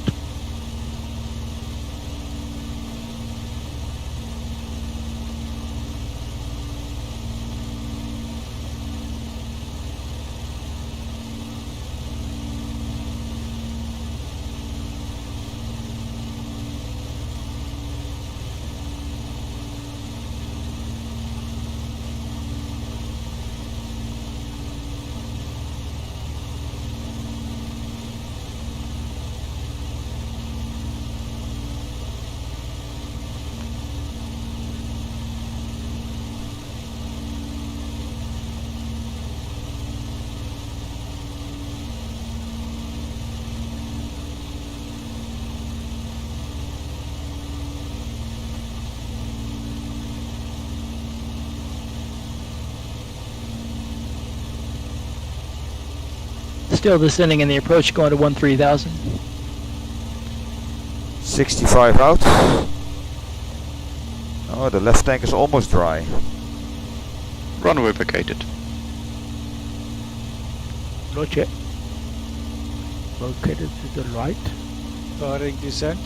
B: Still descending in the approach, going to 13,000.
D: 65 out. Oh, the left tank is almost dry.
E: Runway vacated.
C: Roger. Located to the right.
F: Starting descent.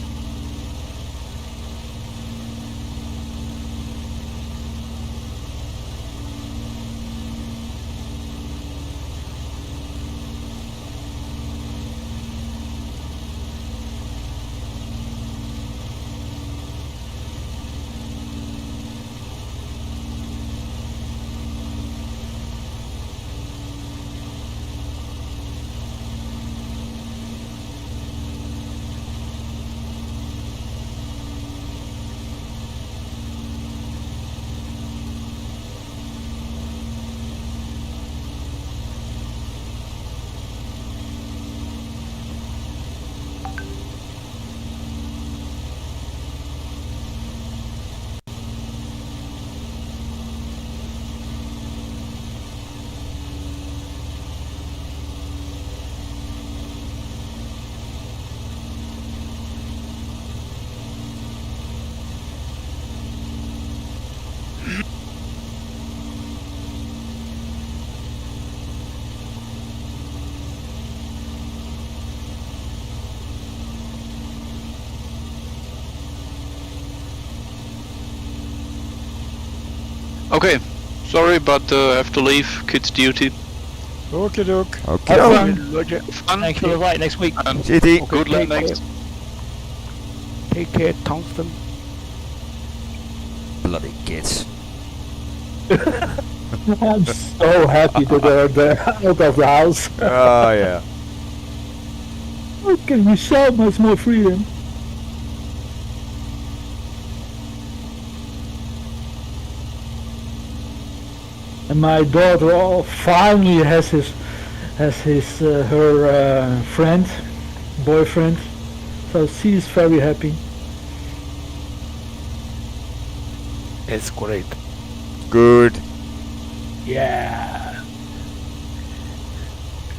E: Okay, sorry, but have to leave. Kids duty.
F: Okie doke.
D: Okay.
A: Have fun.
C: Roger.
E: Fun.
B: Thanks for the light next week.
E: And
D: GT.
E: good luck
C: Take
E: next.
C: Take care, Tungsten.
D: Bloody kids.
A: I'm so happy that they're out of the house.
D: Oh yeah.
A: How can you so much more freedom? And my daughter finally has her friend, boyfriend, so she's very happy.
C: It's great.
D: Good.
A: Yeah.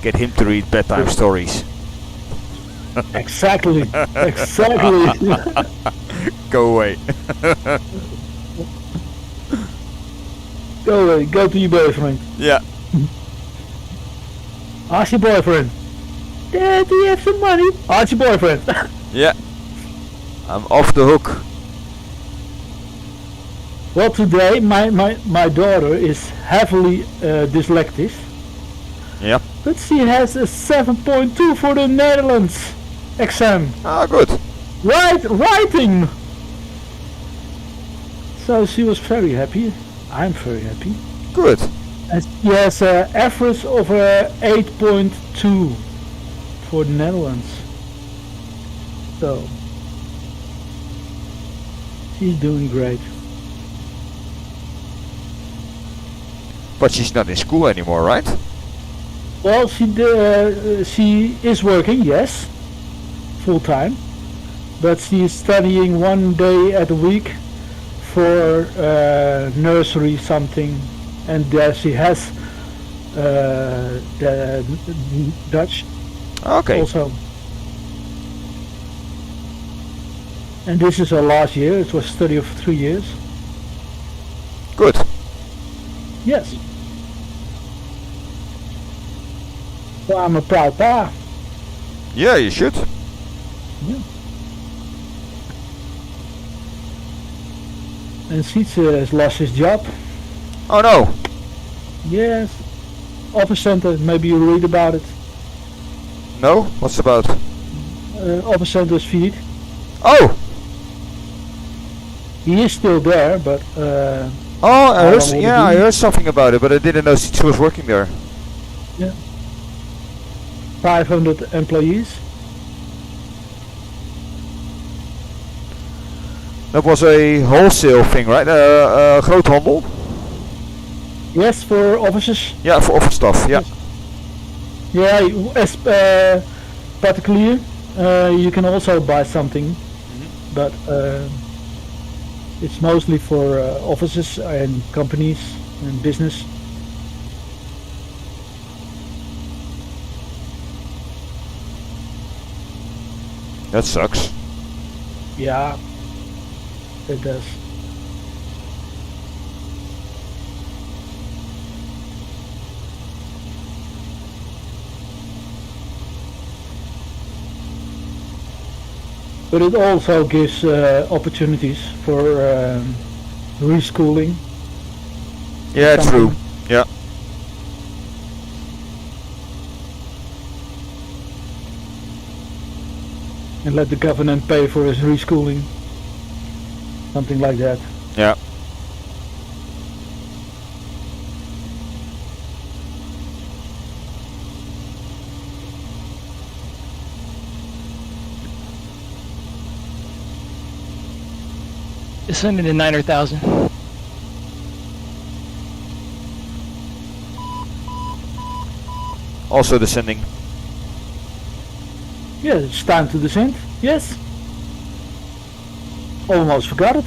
D: Get him to read bedtime stories.
A: Exactly. Exactly.
D: Go away.
A: Go away. Go to your boyfriend.
D: Yeah.
A: Ask your boyfriend. Dad, do you have some money? Ask your boyfriend.
D: Yeah. I'm off the hook.
A: Well, today my daughter is heavily dyslexic,
D: Yeah.
A: but she has a 7.2 for the Netherlands exam.
D: Ah, good.
A: Writing. So she was very happy. I'm very happy.
D: Good.
A: And she has an average of 8.2 for the Netherlands. So she's doing great.
D: But she's not in school anymore, right?
A: Well, she is working, yes, full time, but she is studying 1 day at a week for nursery something, and there she has the Dutch
D: Okay.
A: also. And this is her last year. It was a study of 3 years.
D: Good.
A: Yes. So I'm a proud pa.
D: Yeah, you should.
A: Yeah. And Sietse has lost his job.
D: Oh no.
A: Yes. Office center, maybe you read about it.
D: No? What's about?
A: Office center's feed.
D: Oh!
A: He is still there, but
D: Oh, I heard,
A: don't know
D: yeah,
A: what
D: I
A: to do.
D: heard something about it, but I didn't know she was working there.
A: 500 employees.
D: That was a wholesale thing, right? Groothandel?
A: Yes, for offices.
D: Yeah, for office stuff, yeah.
A: Yeah, as particular, you can also buy something, but it's mostly for offices and companies and business.
D: That sucks.
A: Yeah, it does. But it also gives opportunities for reschooling.
D: Yeah,
A: Something.
D: true. Yeah.
A: And let the government pay for his reschooling. Something like that.
D: Yeah.
B: It's sending to 900,000.
D: Also descending.
A: Yeah, it's time to descend. Yes. Almost forgot it.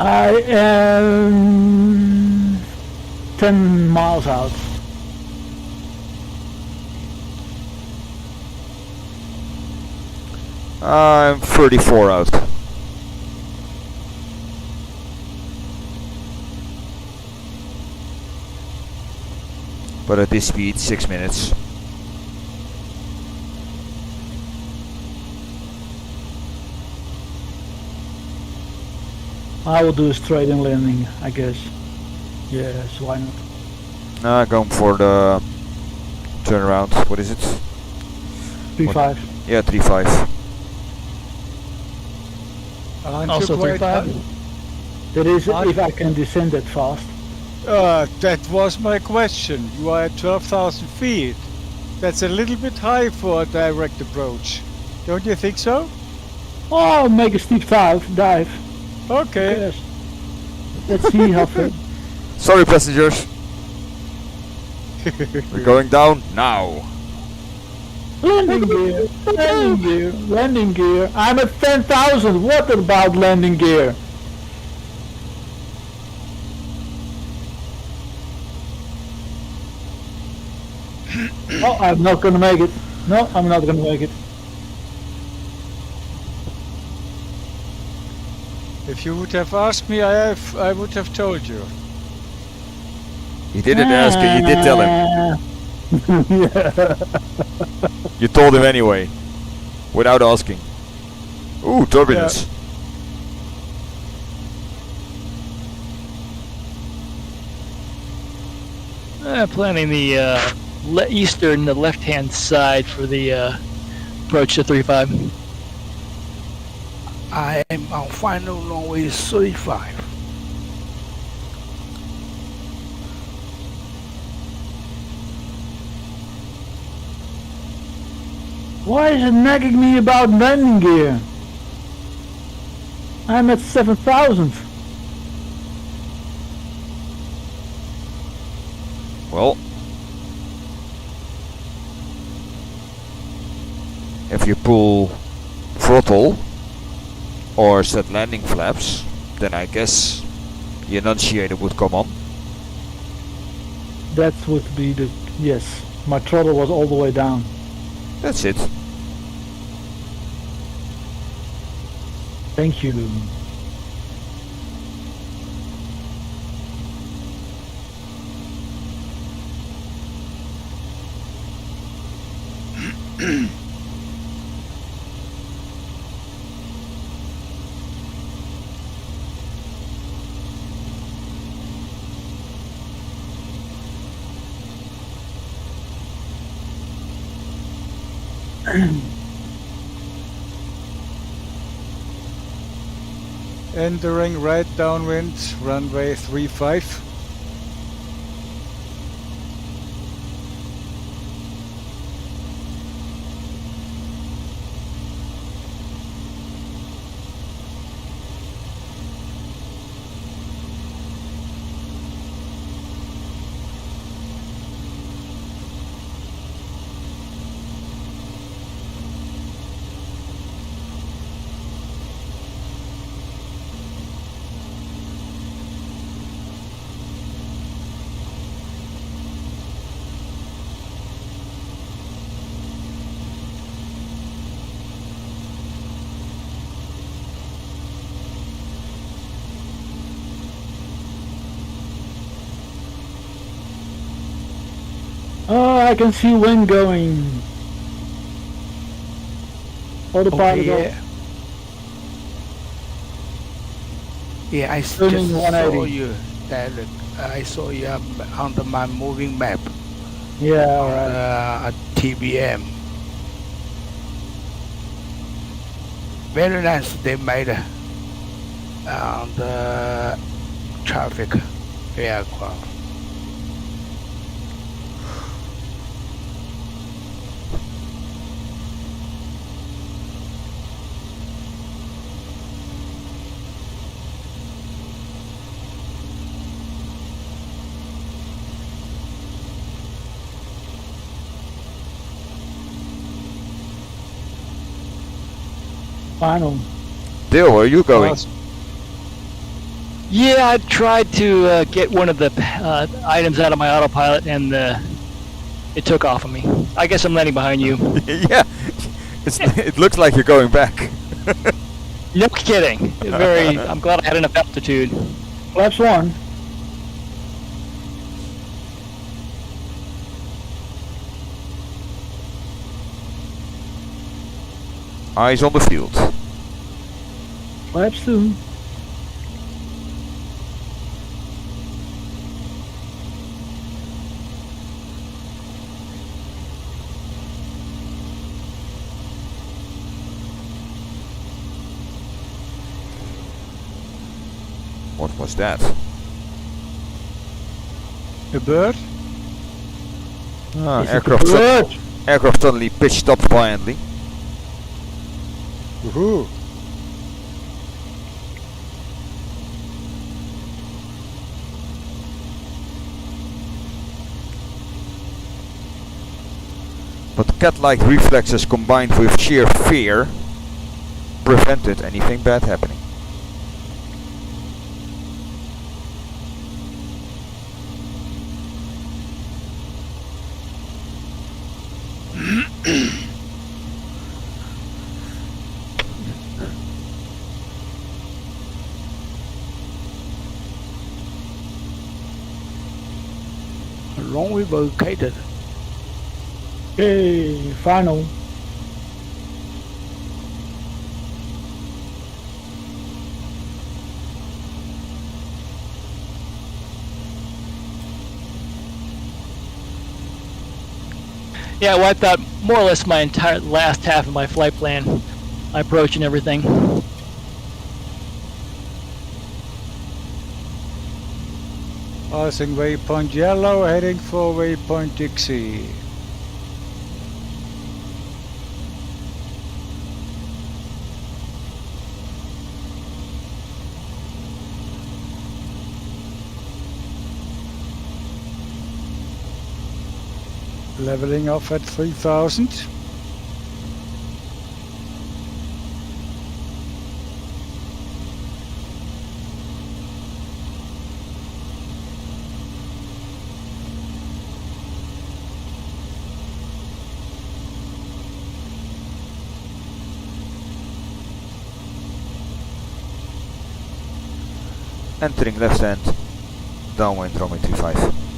A: I am 10 miles out.
D: I'm 34 out. But at this speed, 6 minutes.
A: I will do a straight in landing, I guess. Yes, why not?
D: Going for the turnaround. What is it?
A: 3.5.
D: Yeah, 3.5.
F: Aren't
B: Also
F: you quite
B: 3.5?
A: That is if I can descend that fast.
F: That was my question. You are at 12,000 feet. That's a little bit high for a direct approach. Don't you think so?
A: Oh, make a steep dive.
F: Okay.
A: Yes. Let's see how far.
D: Sorry, passengers. We're going down now.
A: Landing gear, landing gear, landing gear. I'm at 10,000. What about landing gear? Oh, I'm not gonna make it. No, I'm not gonna make it.
F: If you would have asked me, I would have told you.
D: He didn't ask you, you did tell him.
A: Yeah.
D: You told him anyway. Without asking. Ooh, turbulence.
B: Planning the the left-hand side for the approach to 3.5.
C: I am on final runway 35.
A: Why is it nagging me about landing gear? I'm at 7,000.
D: Well, if you pull throttle or set landing flaps, then I guess the annunciator would come on.
A: That would be the, yes. My throttle was all the way down.
D: That's it.
A: Thank you.
F: Entering right downwind, runway 35.
A: Oh, I can see wind going. Autopilot
C: Okay,
A: off.
C: yeah, I just
A: Turning
C: saw
A: 180.
C: you. That I saw you on my moving map.
A: Yeah, alright.
C: At TBM. Very nice they made on the traffic aircraft.
A: Final.
D: Dale, where are you going?
B: Yeah, I tried to get one of the items out of my autopilot, and it took off of me. I guess I'm landing behind you.
D: Yeah, It looks like you're going back.
B: No kidding. Very. I'm glad I had enough altitude.
A: Flaps 1.
D: Eyes on the field.
A: Flaps 2.
D: What was that?
F: A bird?
D: Ah,
A: Is it
D: aircraft,
A: a bird?
D: aircraft suddenly pitched up violently.
F: Woohoo!
D: But cat-like reflexes combined with sheer fear prevented anything bad happening.
C: Runway vacated.
A: Okay, final.
B: Yeah, I wiped out more or less my entire last half of my flight plan, my approach and everything.
F: Passing waypoint yellow, heading for waypoint Dixie. Leveling off at 3000.
D: Entering left hand, downwind runway 25.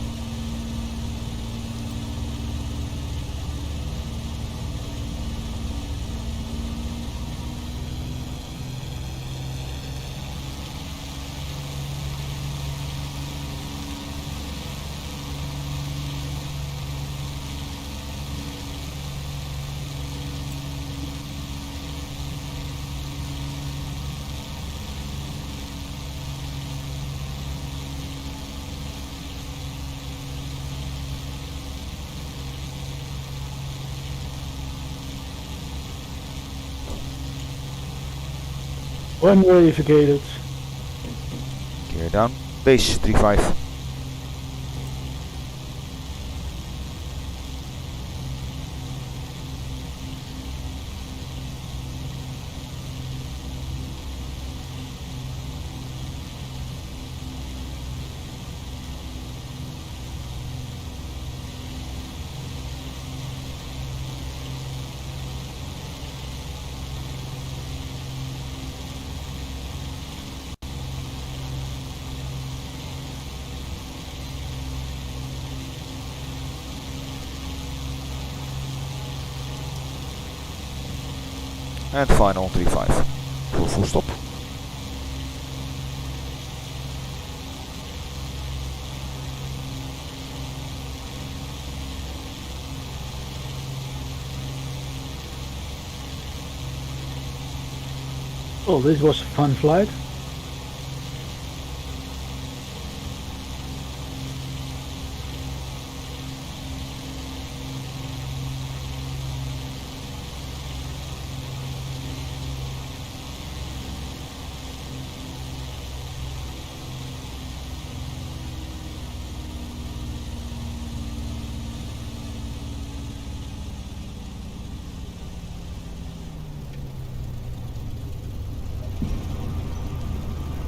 A: One verificated.
D: Gear down, base 35. And final 35. Full stop.
A: Oh, this was a fun flight.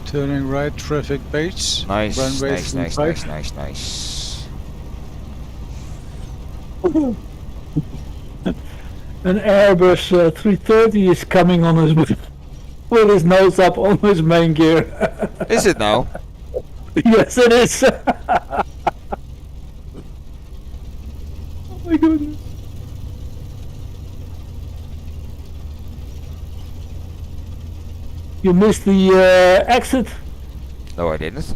F: Turning right, traffic base.
D: Nice,
F: Runway
D: nice, nice,
F: 35.
D: nice, nice, nice.
A: An Airbus 330 is coming on his with his nose up on his main gear.
D: Is it now?
A: Yes, it is. Oh my goodness. You missed the exit.
D: No, I didn't.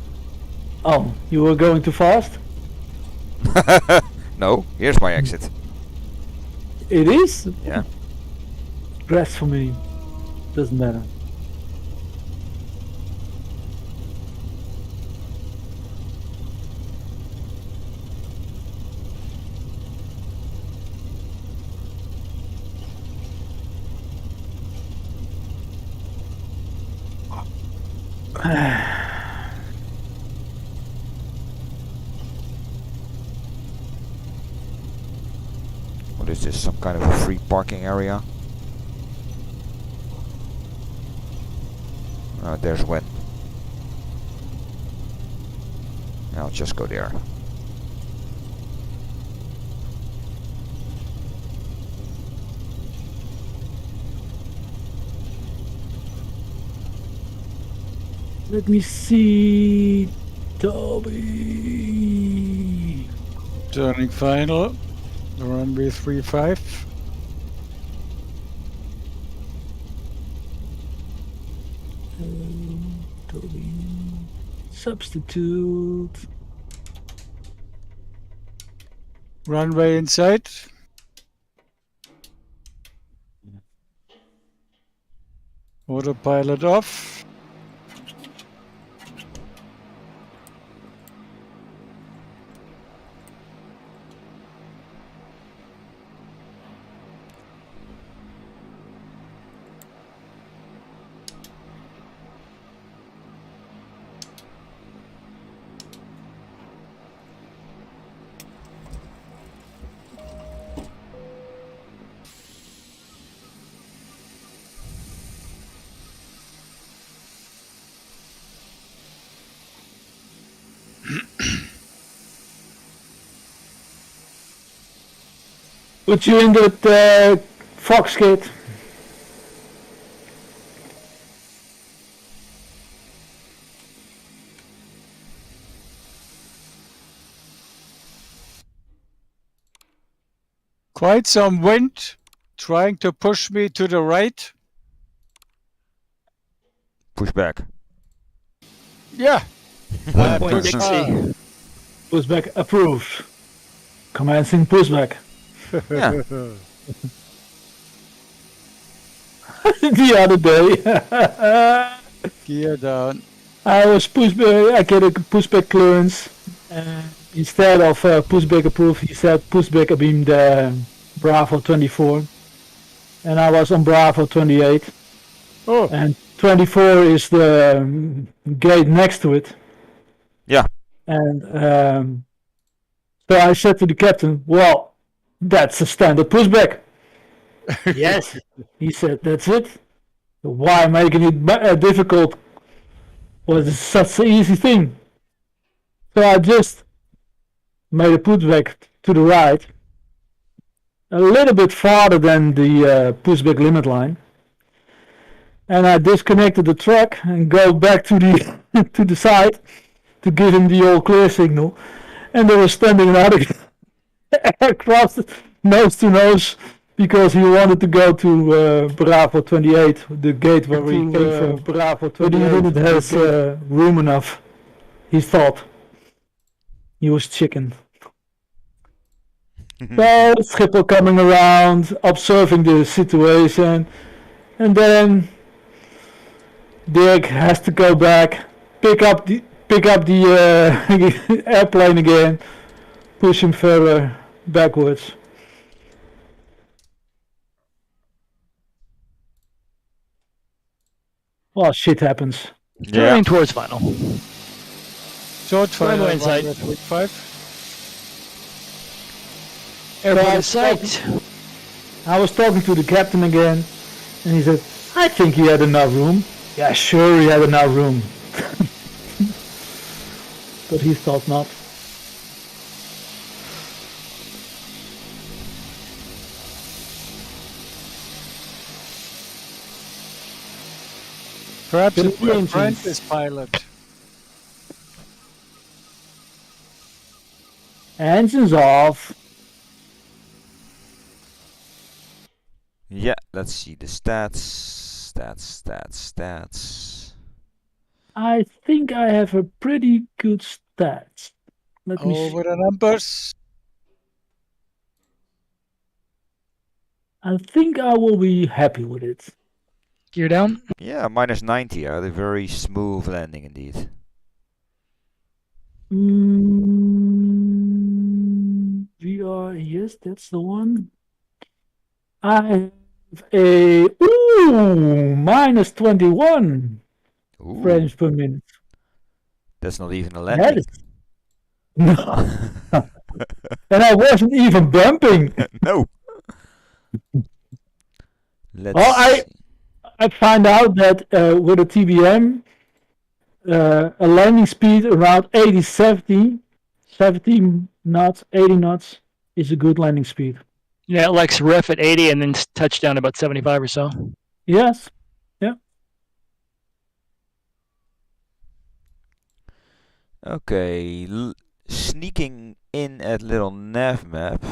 A: Oh, you were going too fast?
D: No, here's my exit.
A: It is?
D: Yeah.
A: Rest for me. Doesn't matter.
D: What is this? Some kind of a free parking area? There's Wen. I'll just go there.
A: Let me see. Toby.
F: Turning final. Runway 35.
A: Toby. Substitute.
F: Runway inside. Autopilot off.
A: Put you in that Fox kit.
F: Quite some wind trying to push me to the right.
D: Push back.
F: Yeah.
B: 1.60.
A: Pushback approved. Commencing pushback.
D: Yeah.
A: The other day.
F: Gear down.
A: I was pushback. I get a pushback clearance. Instead of pushback approved, he said pushback abeamed Bravo 24, and I was on Bravo 28.
F: Oh.
A: And 24 is the gate next to it.
D: Yeah.
A: And so I said to the captain, "Well, that's a standard pushback." Yes, he said, "That's it. Why making it difficult? Was such an easy thing." So I just made a pushback to the right, a little bit farther than the pushback limit line, and I disconnected the truck and go back to the to the side to give him the all clear signal, and there was standing another aircraft nose to nose because he wanted to go to Bravo 28, the gate where he came from. Bravo 28, but he didn't have room enough. He thought he was chicken. So Schiphol coming around, observing the situation, and then Dirk has to go back, pick up the airplane again, push him further backwards. Well, shit happens.
B: Turning towards final.
F: Short final.
B: Runway inside.
F: 35.
B: Airport in sight.
A: I was talking to the captain again, and he said, "I think he had enough room." Yeah, sure, he had enough room. But he thought not.
F: Perhaps
A: Finish the
F: apprentice
A: engines.
F: pilot.
A: Engines off.
D: Yeah, let's see the stats. Stats.
A: I think I have a pretty good stats. Let me see.
F: Over the numbers.
A: I think I will be happy with it.
B: Gear down.
D: Yeah, minus 90. I had a very smooth landing indeed.
A: VR, yes, that's the one. I have a minus 21
D: Ooh,
A: frames per minute.
D: that's not even a
A: That
D: landing.
A: is no, and I wasn't even bumping.
D: No. Let's
A: Well,
D: see.
A: I find out that with a TBM, a landing speed around 80, 70 knots, 80 knots is a good landing speed.
B: Yeah, it likes ref at 80 and then touchdown about 75 or so.
A: Yes. Yeah.
D: Okay, sneaking in at little nav map.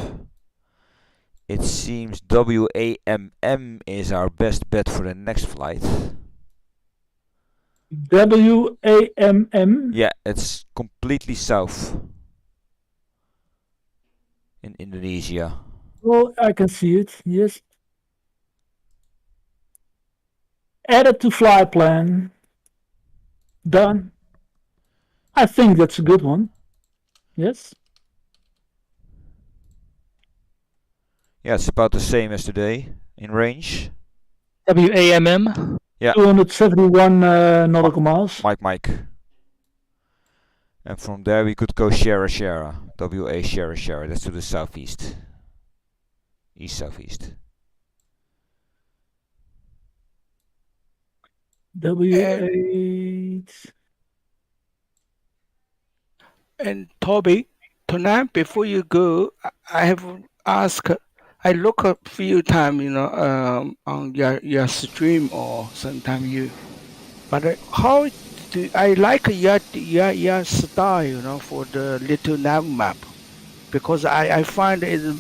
D: It seems WAMM is our best bet for the next flight.
A: WAMM.
D: Yeah, it's completely south in Indonesia.
A: Well, I can see it. Yes. Added to fly plan. Done. I think that's a good one. Yes.
D: Yeah, it's about the same as today in range.
B: WAMM.
D: Yeah.
A: 271 nautical miles.
D: Mike. And from there we could go Shara. WA Shara. That's to the southeast. East-southeast.
A: W8.
C: And Toby, tonight before you go, I have asked. I look a few times, on your stream or sometime you. But how do I like your style, for the little nav map, because I find it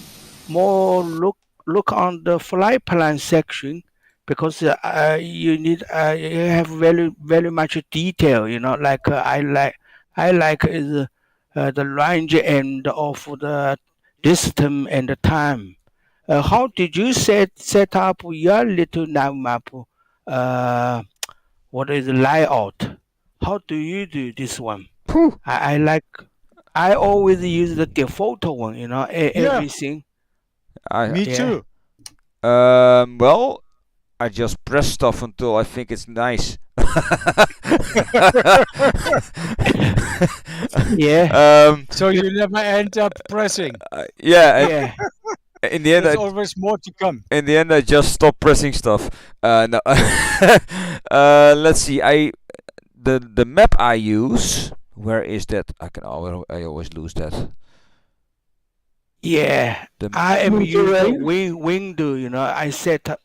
C: more look on the flight plan section, because you need you have very much detail, like I like is the range and of the distance and the time. How did you set up your little nav map? What is layout? How do you do this one?
D: Phew.
C: I always use the default one, everything.
F: Me
C: Yeah.
F: too.
D: Well, I just press stuff until I think it's nice.
C: Yeah.
F: So you never end up pressing.
D: Yeah.
C: Yeah.
D: In the end,
F: There's always more to come.
D: in the end, I just stopped pressing stuff. No. Let's see. The map I use. Where is that? I always lose that.
C: Yeah.
D: The
C: I am
A: Smooth
C: using the
A: terrain.
C: window, I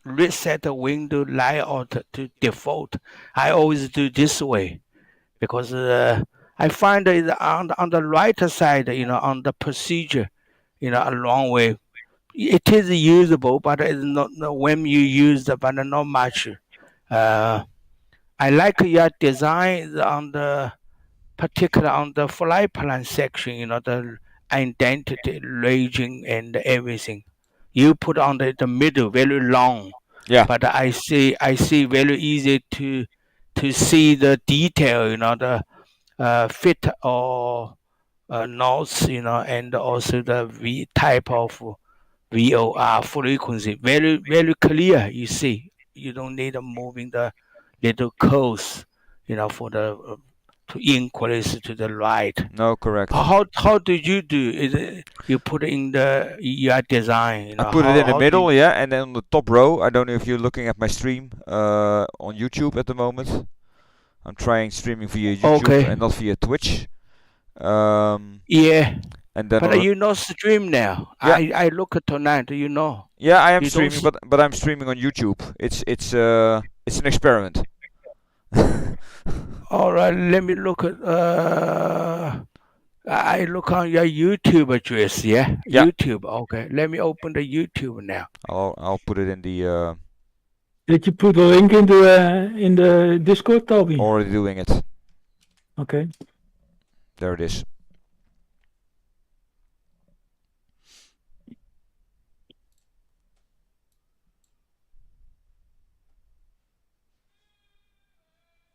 C: reset the window layout to default. I always do this way because I find it on the right side, on the procedure, a long way. It is usable, but it's not when you use it, but not much. I like your design on the particular on the flight plan section, the identity region and everything. You put on the middle very long,
D: Yeah.
C: but I see very easy to see the detail, the fit or notes, and also the V type of VOR frequency. Very clear. You see, you don't need moving the little codes, for the to increase to the right.
D: No, correct.
C: How do you do? Is it you put in the your design?
D: I put it in the
C: how do
D: middle, yeah, and then on the top row. I don't know if you're looking at my stream on YouTube at the moment. I'm trying streaming via YouTube
C: Okay.
D: and not via Twitch.
C: Yeah,
D: And then
C: but
D: on the-
C: you know stream now.
D: Yeah.
C: I look at tonight. You know.
D: yeah, I am
C: you don't
D: streaming, but I'm streaming on YouTube. It's an experiment.
C: All right, let me look at. I look on your YouTube address. Yeah,
D: Yeah.
C: YouTube. Okay, let me open the YouTube now.
D: I'll put it in the
A: Did you put a link in the Discord, Toby?
D: already doing it.
A: Okay.
D: There it is.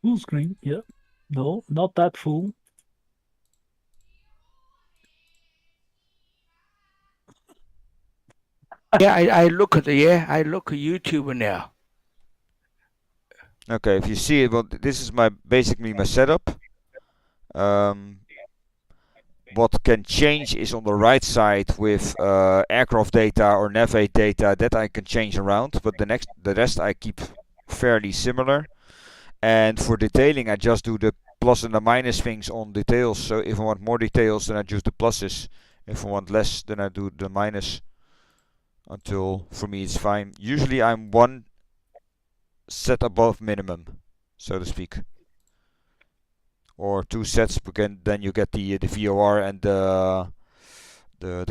A: Full screen. Yeah. No, not that full.
C: Yeah, I look at I look at YouTube now.
D: Okay, if you see it, well, this is basically my setup. What can change is on the right side with aircraft data or navigate data that I can change around, but the rest I keep fairly similar. And for detailing, I just do the plus and the minus things on details. So if I want more details, then I use the pluses. If I want less, then I do the minus. Until for me it's fine. Usually I'm one set above minimum, so to speak, or two sets. Because then you get the VOR and the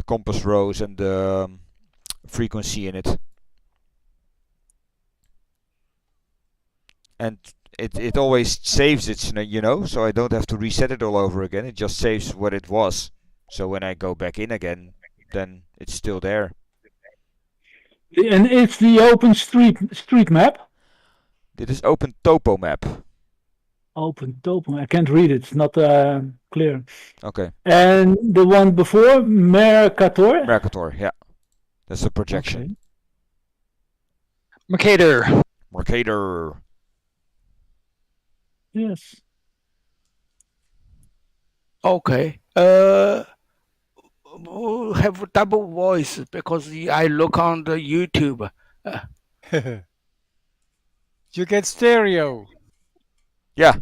D: compass rose and the frequency in it, and it always saves it, so I don't have to reset it all over again. It just saves what it was. So when I go back in again, then it's still there.
A: And it's the open street map.
D: Dit is open topo map.
A: Open topo. I can't read it. It's not clear.
D: Okay.
A: And the one before, Mercator.
D: Mercator, yeah. That's a projection.
A: Okay.
B: Mercator.
D: Mercator.
A: Yes.
C: Okay. Have double voice because I look on the YouTube.
F: You get stereo.
D: Yeah.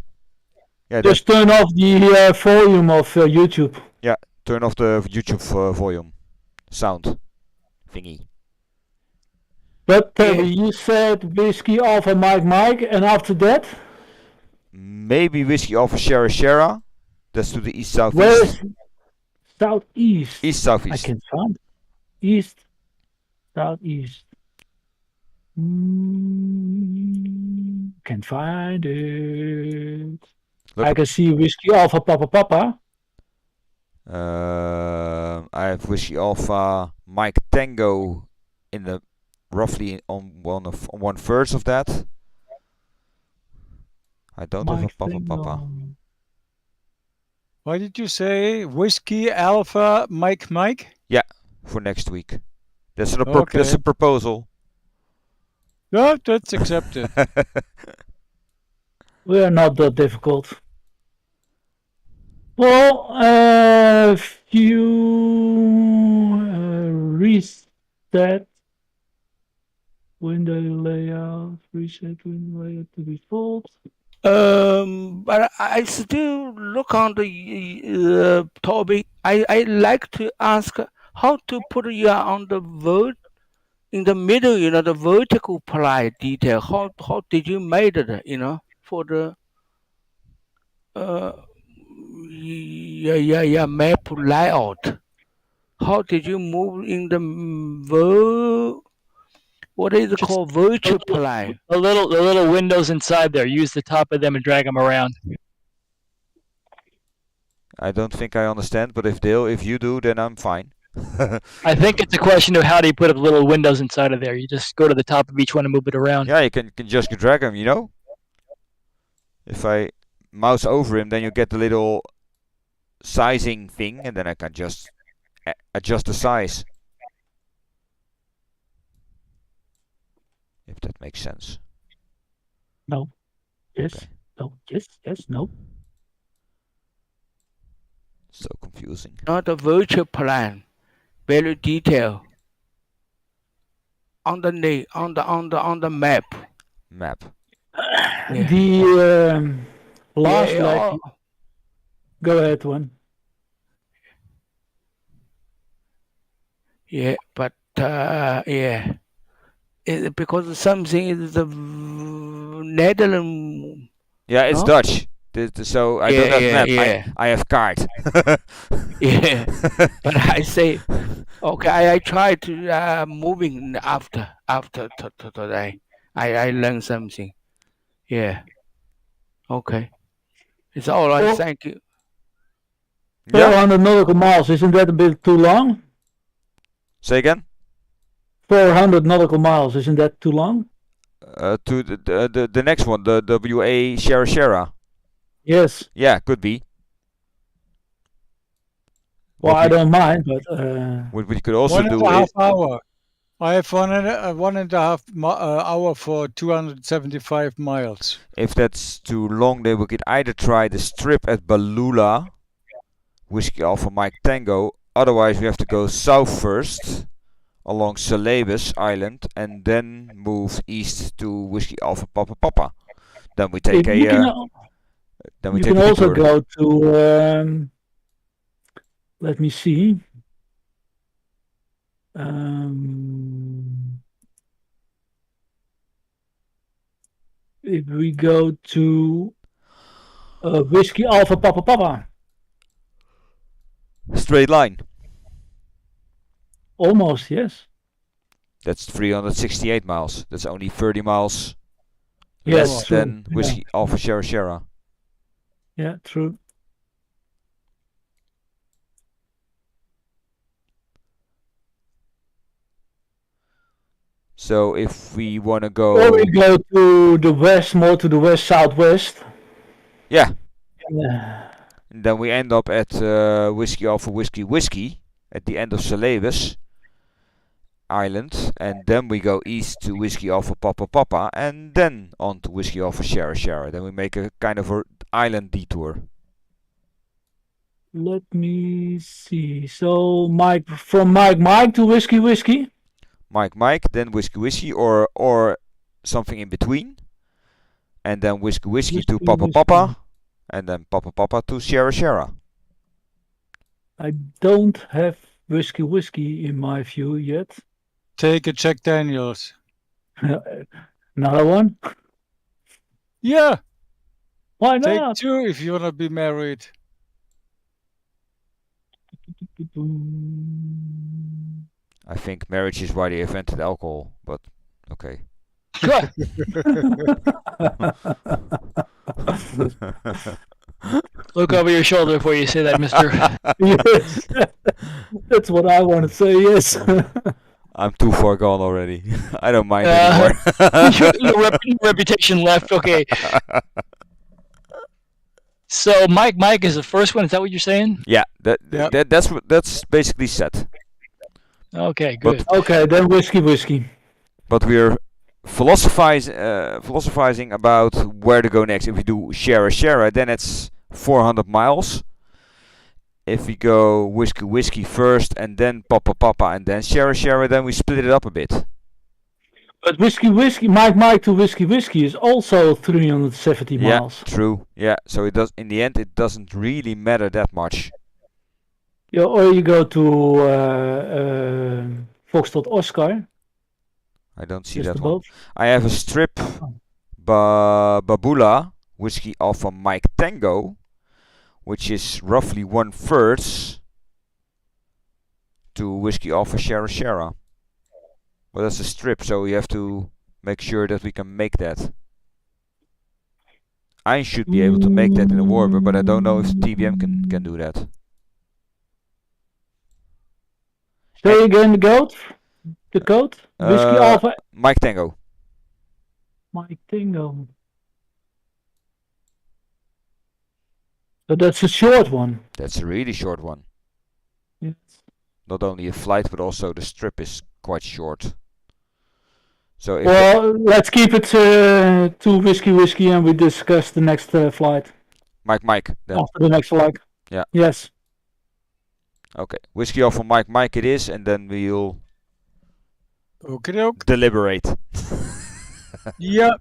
D: Yeah.
A: Just turn off the volume of YouTube.
D: Yeah. Turn off the YouTube volume. Sound. Thingy.
A: But you said Whiskey Alpha Mike, and after that?
D: Maybe Whiskey Alpha Sierra Sierra. That's to the east southeast.
A: Where's southeast?
D: East southeast.
A: I can find east, southeast. Can find it.
D: Look
A: I can see Whiskey Alpha Papa.
D: I have Whiskey Alpha Mike Tango in the roughly on 1/3 of that. I don't have a Papa.
F: What did you say? Whiskey Alpha Mike?
D: Yeah, for next week. That's a
F: Okay.
D: that's a proposal.
F: Yeah, that's accepted.
A: We are not that difficult. Well, if you reset window layout, reset window layout to default.
C: But I still look on the topic. I like to ask how to put you on the in the middle, the vertical ply detail. How did you made it, for the map layout? How did you move in the what is it
B: Just
C: called, virtual ply?
B: The little windows inside there. Use the top of them and drag them around.
D: I don't think I understand, but if you do, then I'm fine.
B: I think it's a question of how do you put up little windows inside of there. You just go to the top of each one and move it around.
D: Yeah, you can just drag them, If I mouse over him, then you get the little sizing thing, and then I can just adjust the size. If that makes sense.
A: No. Yes.
D: Okay.
A: No. Yes. Yes. No.
D: So confusing.
C: Not a virtual plan, very detailed. On the map.
D: Map.
C: Yeah.
A: The last
C: Yeah,
A: leg. Go ahead, one.
C: Yeah, but because something is the Netherlands
D: Yeah, it's
C: No?
D: Dutch. So I don't have map.
C: Yeah.
D: I have card.
C: Yeah. But I say, okay, I try to moving after today. I learned something. Yeah. Okay. It's all right.
A: Well-
C: Thank you.
D: Yeah.
A: 400 nautical miles, isn't that a bit too long?
D: Say again.
A: 400 nautical miles, isn't that too long?
D: To the next one, the WA Shara.
A: Yes.
D: Yeah, could be.
A: Well,
D: What
A: I
D: we-
A: don't mind, but
D: What we could also
F: One and
D: do
F: a half
D: is
F: hour. I have one and a half hour for 275 miles.
D: if that's too long, then we could either try the strip at Balula, Whiskey Alpha Mike Tango. Otherwise, we have to go south first along Celebes Island and then move east to Whiskey Alpha Papa Papa. Then we take
A: you can,
D: then we
A: you
D: take
A: can
D: a
A: also
D: detour.
A: go to. Let me see. If we go to Whiskey Alpha Papa Papa,
D: Straight line.
A: almost, yes.
D: That's 368 miles. That's only 30 miles
A: Yes,
D: less
A: true.
D: than Whiskey Alpha Shara.
A: Yeah, true.
D: So if we want to
A: Or
D: go,
A: we go to the west, more to the west southwest.
D: yeah,
A: Yeah.
D: then we end up at Whiskey Alpha Whiskey at the end of Celebes Island, and then we go east to Whiskey Alpha Papa Papa, and then on to Whiskey Alpha Shara. Then we make a kind of a island detour.
A: Let me see. So from Mike to Whiskey.
D: Mike, then Whiskey, or something in between, and then Whiskey to Papa Papa, and then Papa Papa to Shara.
A: I don't have Whiskey in my view yet.
F: Take a Jack Daniels.
A: Another one?
F: Yeah,
A: Why
F: take
A: not?
F: 2 if you wanna be married.
D: I think marriage is why they invented alcohol, but okay.
B: Look over your shoulder before you say that, mister.
A: Yes. That's what I want to say, yes.
D: I'm too far gone already. I don't mind
B: your
D: anymore.
B: reputation left. Okay. So Mike is the first one. Is that what you're saying?
D: Yeah,
F: Yeah.
D: that's basically set.
B: Okay, good.
A: Okay, then Whiskey.
D: But we're philosophizing about where to go next. If we do Shara, then it's 400 miles. If we go Whiskey first and then Papa and then Shara, then we split it up a bit.
A: But Whiskey, Mike to Whiskey is also 370 miles.
D: Yeah, true. Yeah, so it does. In the end, it doesn't really matter that much.
A: Yeah, or you go to Foxtrot Oscar.
D: I don't see
A: Just
D: that
A: the
D: one.
A: boat.
D: I have a strip, Babula, Whiskey Alpha Mike Tango, which is roughly 1/3 to Whiskey Alpha Shara. Well, that's a strip, so we have to make sure that we can make that. I should be able to make that in a warper, but I don't know if TBM can do that.
A: Say again the code? Whiskey Alpha
D: Mike Tango.
A: Mike Tango. So that's a short one.
D: That's a really short one.
A: Yes.
D: Not only a flight, but also the strip is quite short. So if
A: Well, let's keep it to Whiskey and we discuss the next flight.
D: Mike, then.
A: After the next flight.
D: Yeah.
A: Yes.
D: Okay, Whiskey Alpha Mike it is, and then we'll
F: Okay.
D: deliberate.
F: Yeah.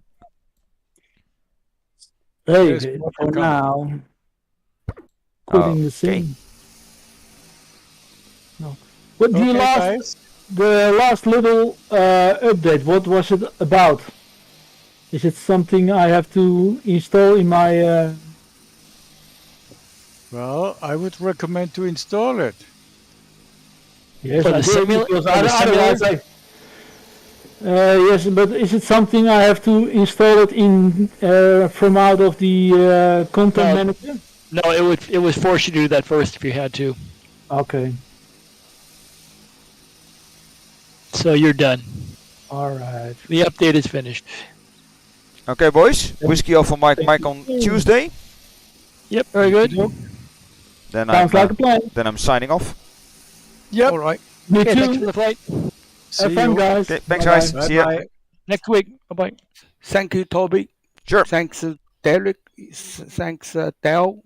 A: Hey,
F: There's more
A: for
F: to come.
A: now. Putting the
D: Okay.
A: scene. No. But
F: Okay, guys.
A: the last little update, what was it about? Is it something I have to install in my?
F: Well, I would recommend to install it.
A: Yes,
B: For the
A: I did,
B: simula-
A: because
B: for the
A: otherwise
B: simulator?
A: yes, but is it something I have to install it in from out of the content
B: No.
A: manager?
B: No, it would force you to do that first if you had to.
A: Okay,
B: So you're done.
A: all right.
B: The update is finished.
D: Okay, boys. Whiskey off for Mike on Tuesday.
B: Yep, very good.
D: Then
A: Sounds like a plan.
D: I'm signing off.
F: Yep.
C: All right.
A: Me
B: Okay, thanks for
A: too.
B: the flight.
A: Have fun, guys.
D: Okay, thanks,
A: Bye-bye.
D: guys. See ya.
F: Bye-bye.
B: Next week. Bye-bye.
C: Thank you, Toby.
D: Sure.
C: Thanks, Derek. Thanks, Dale.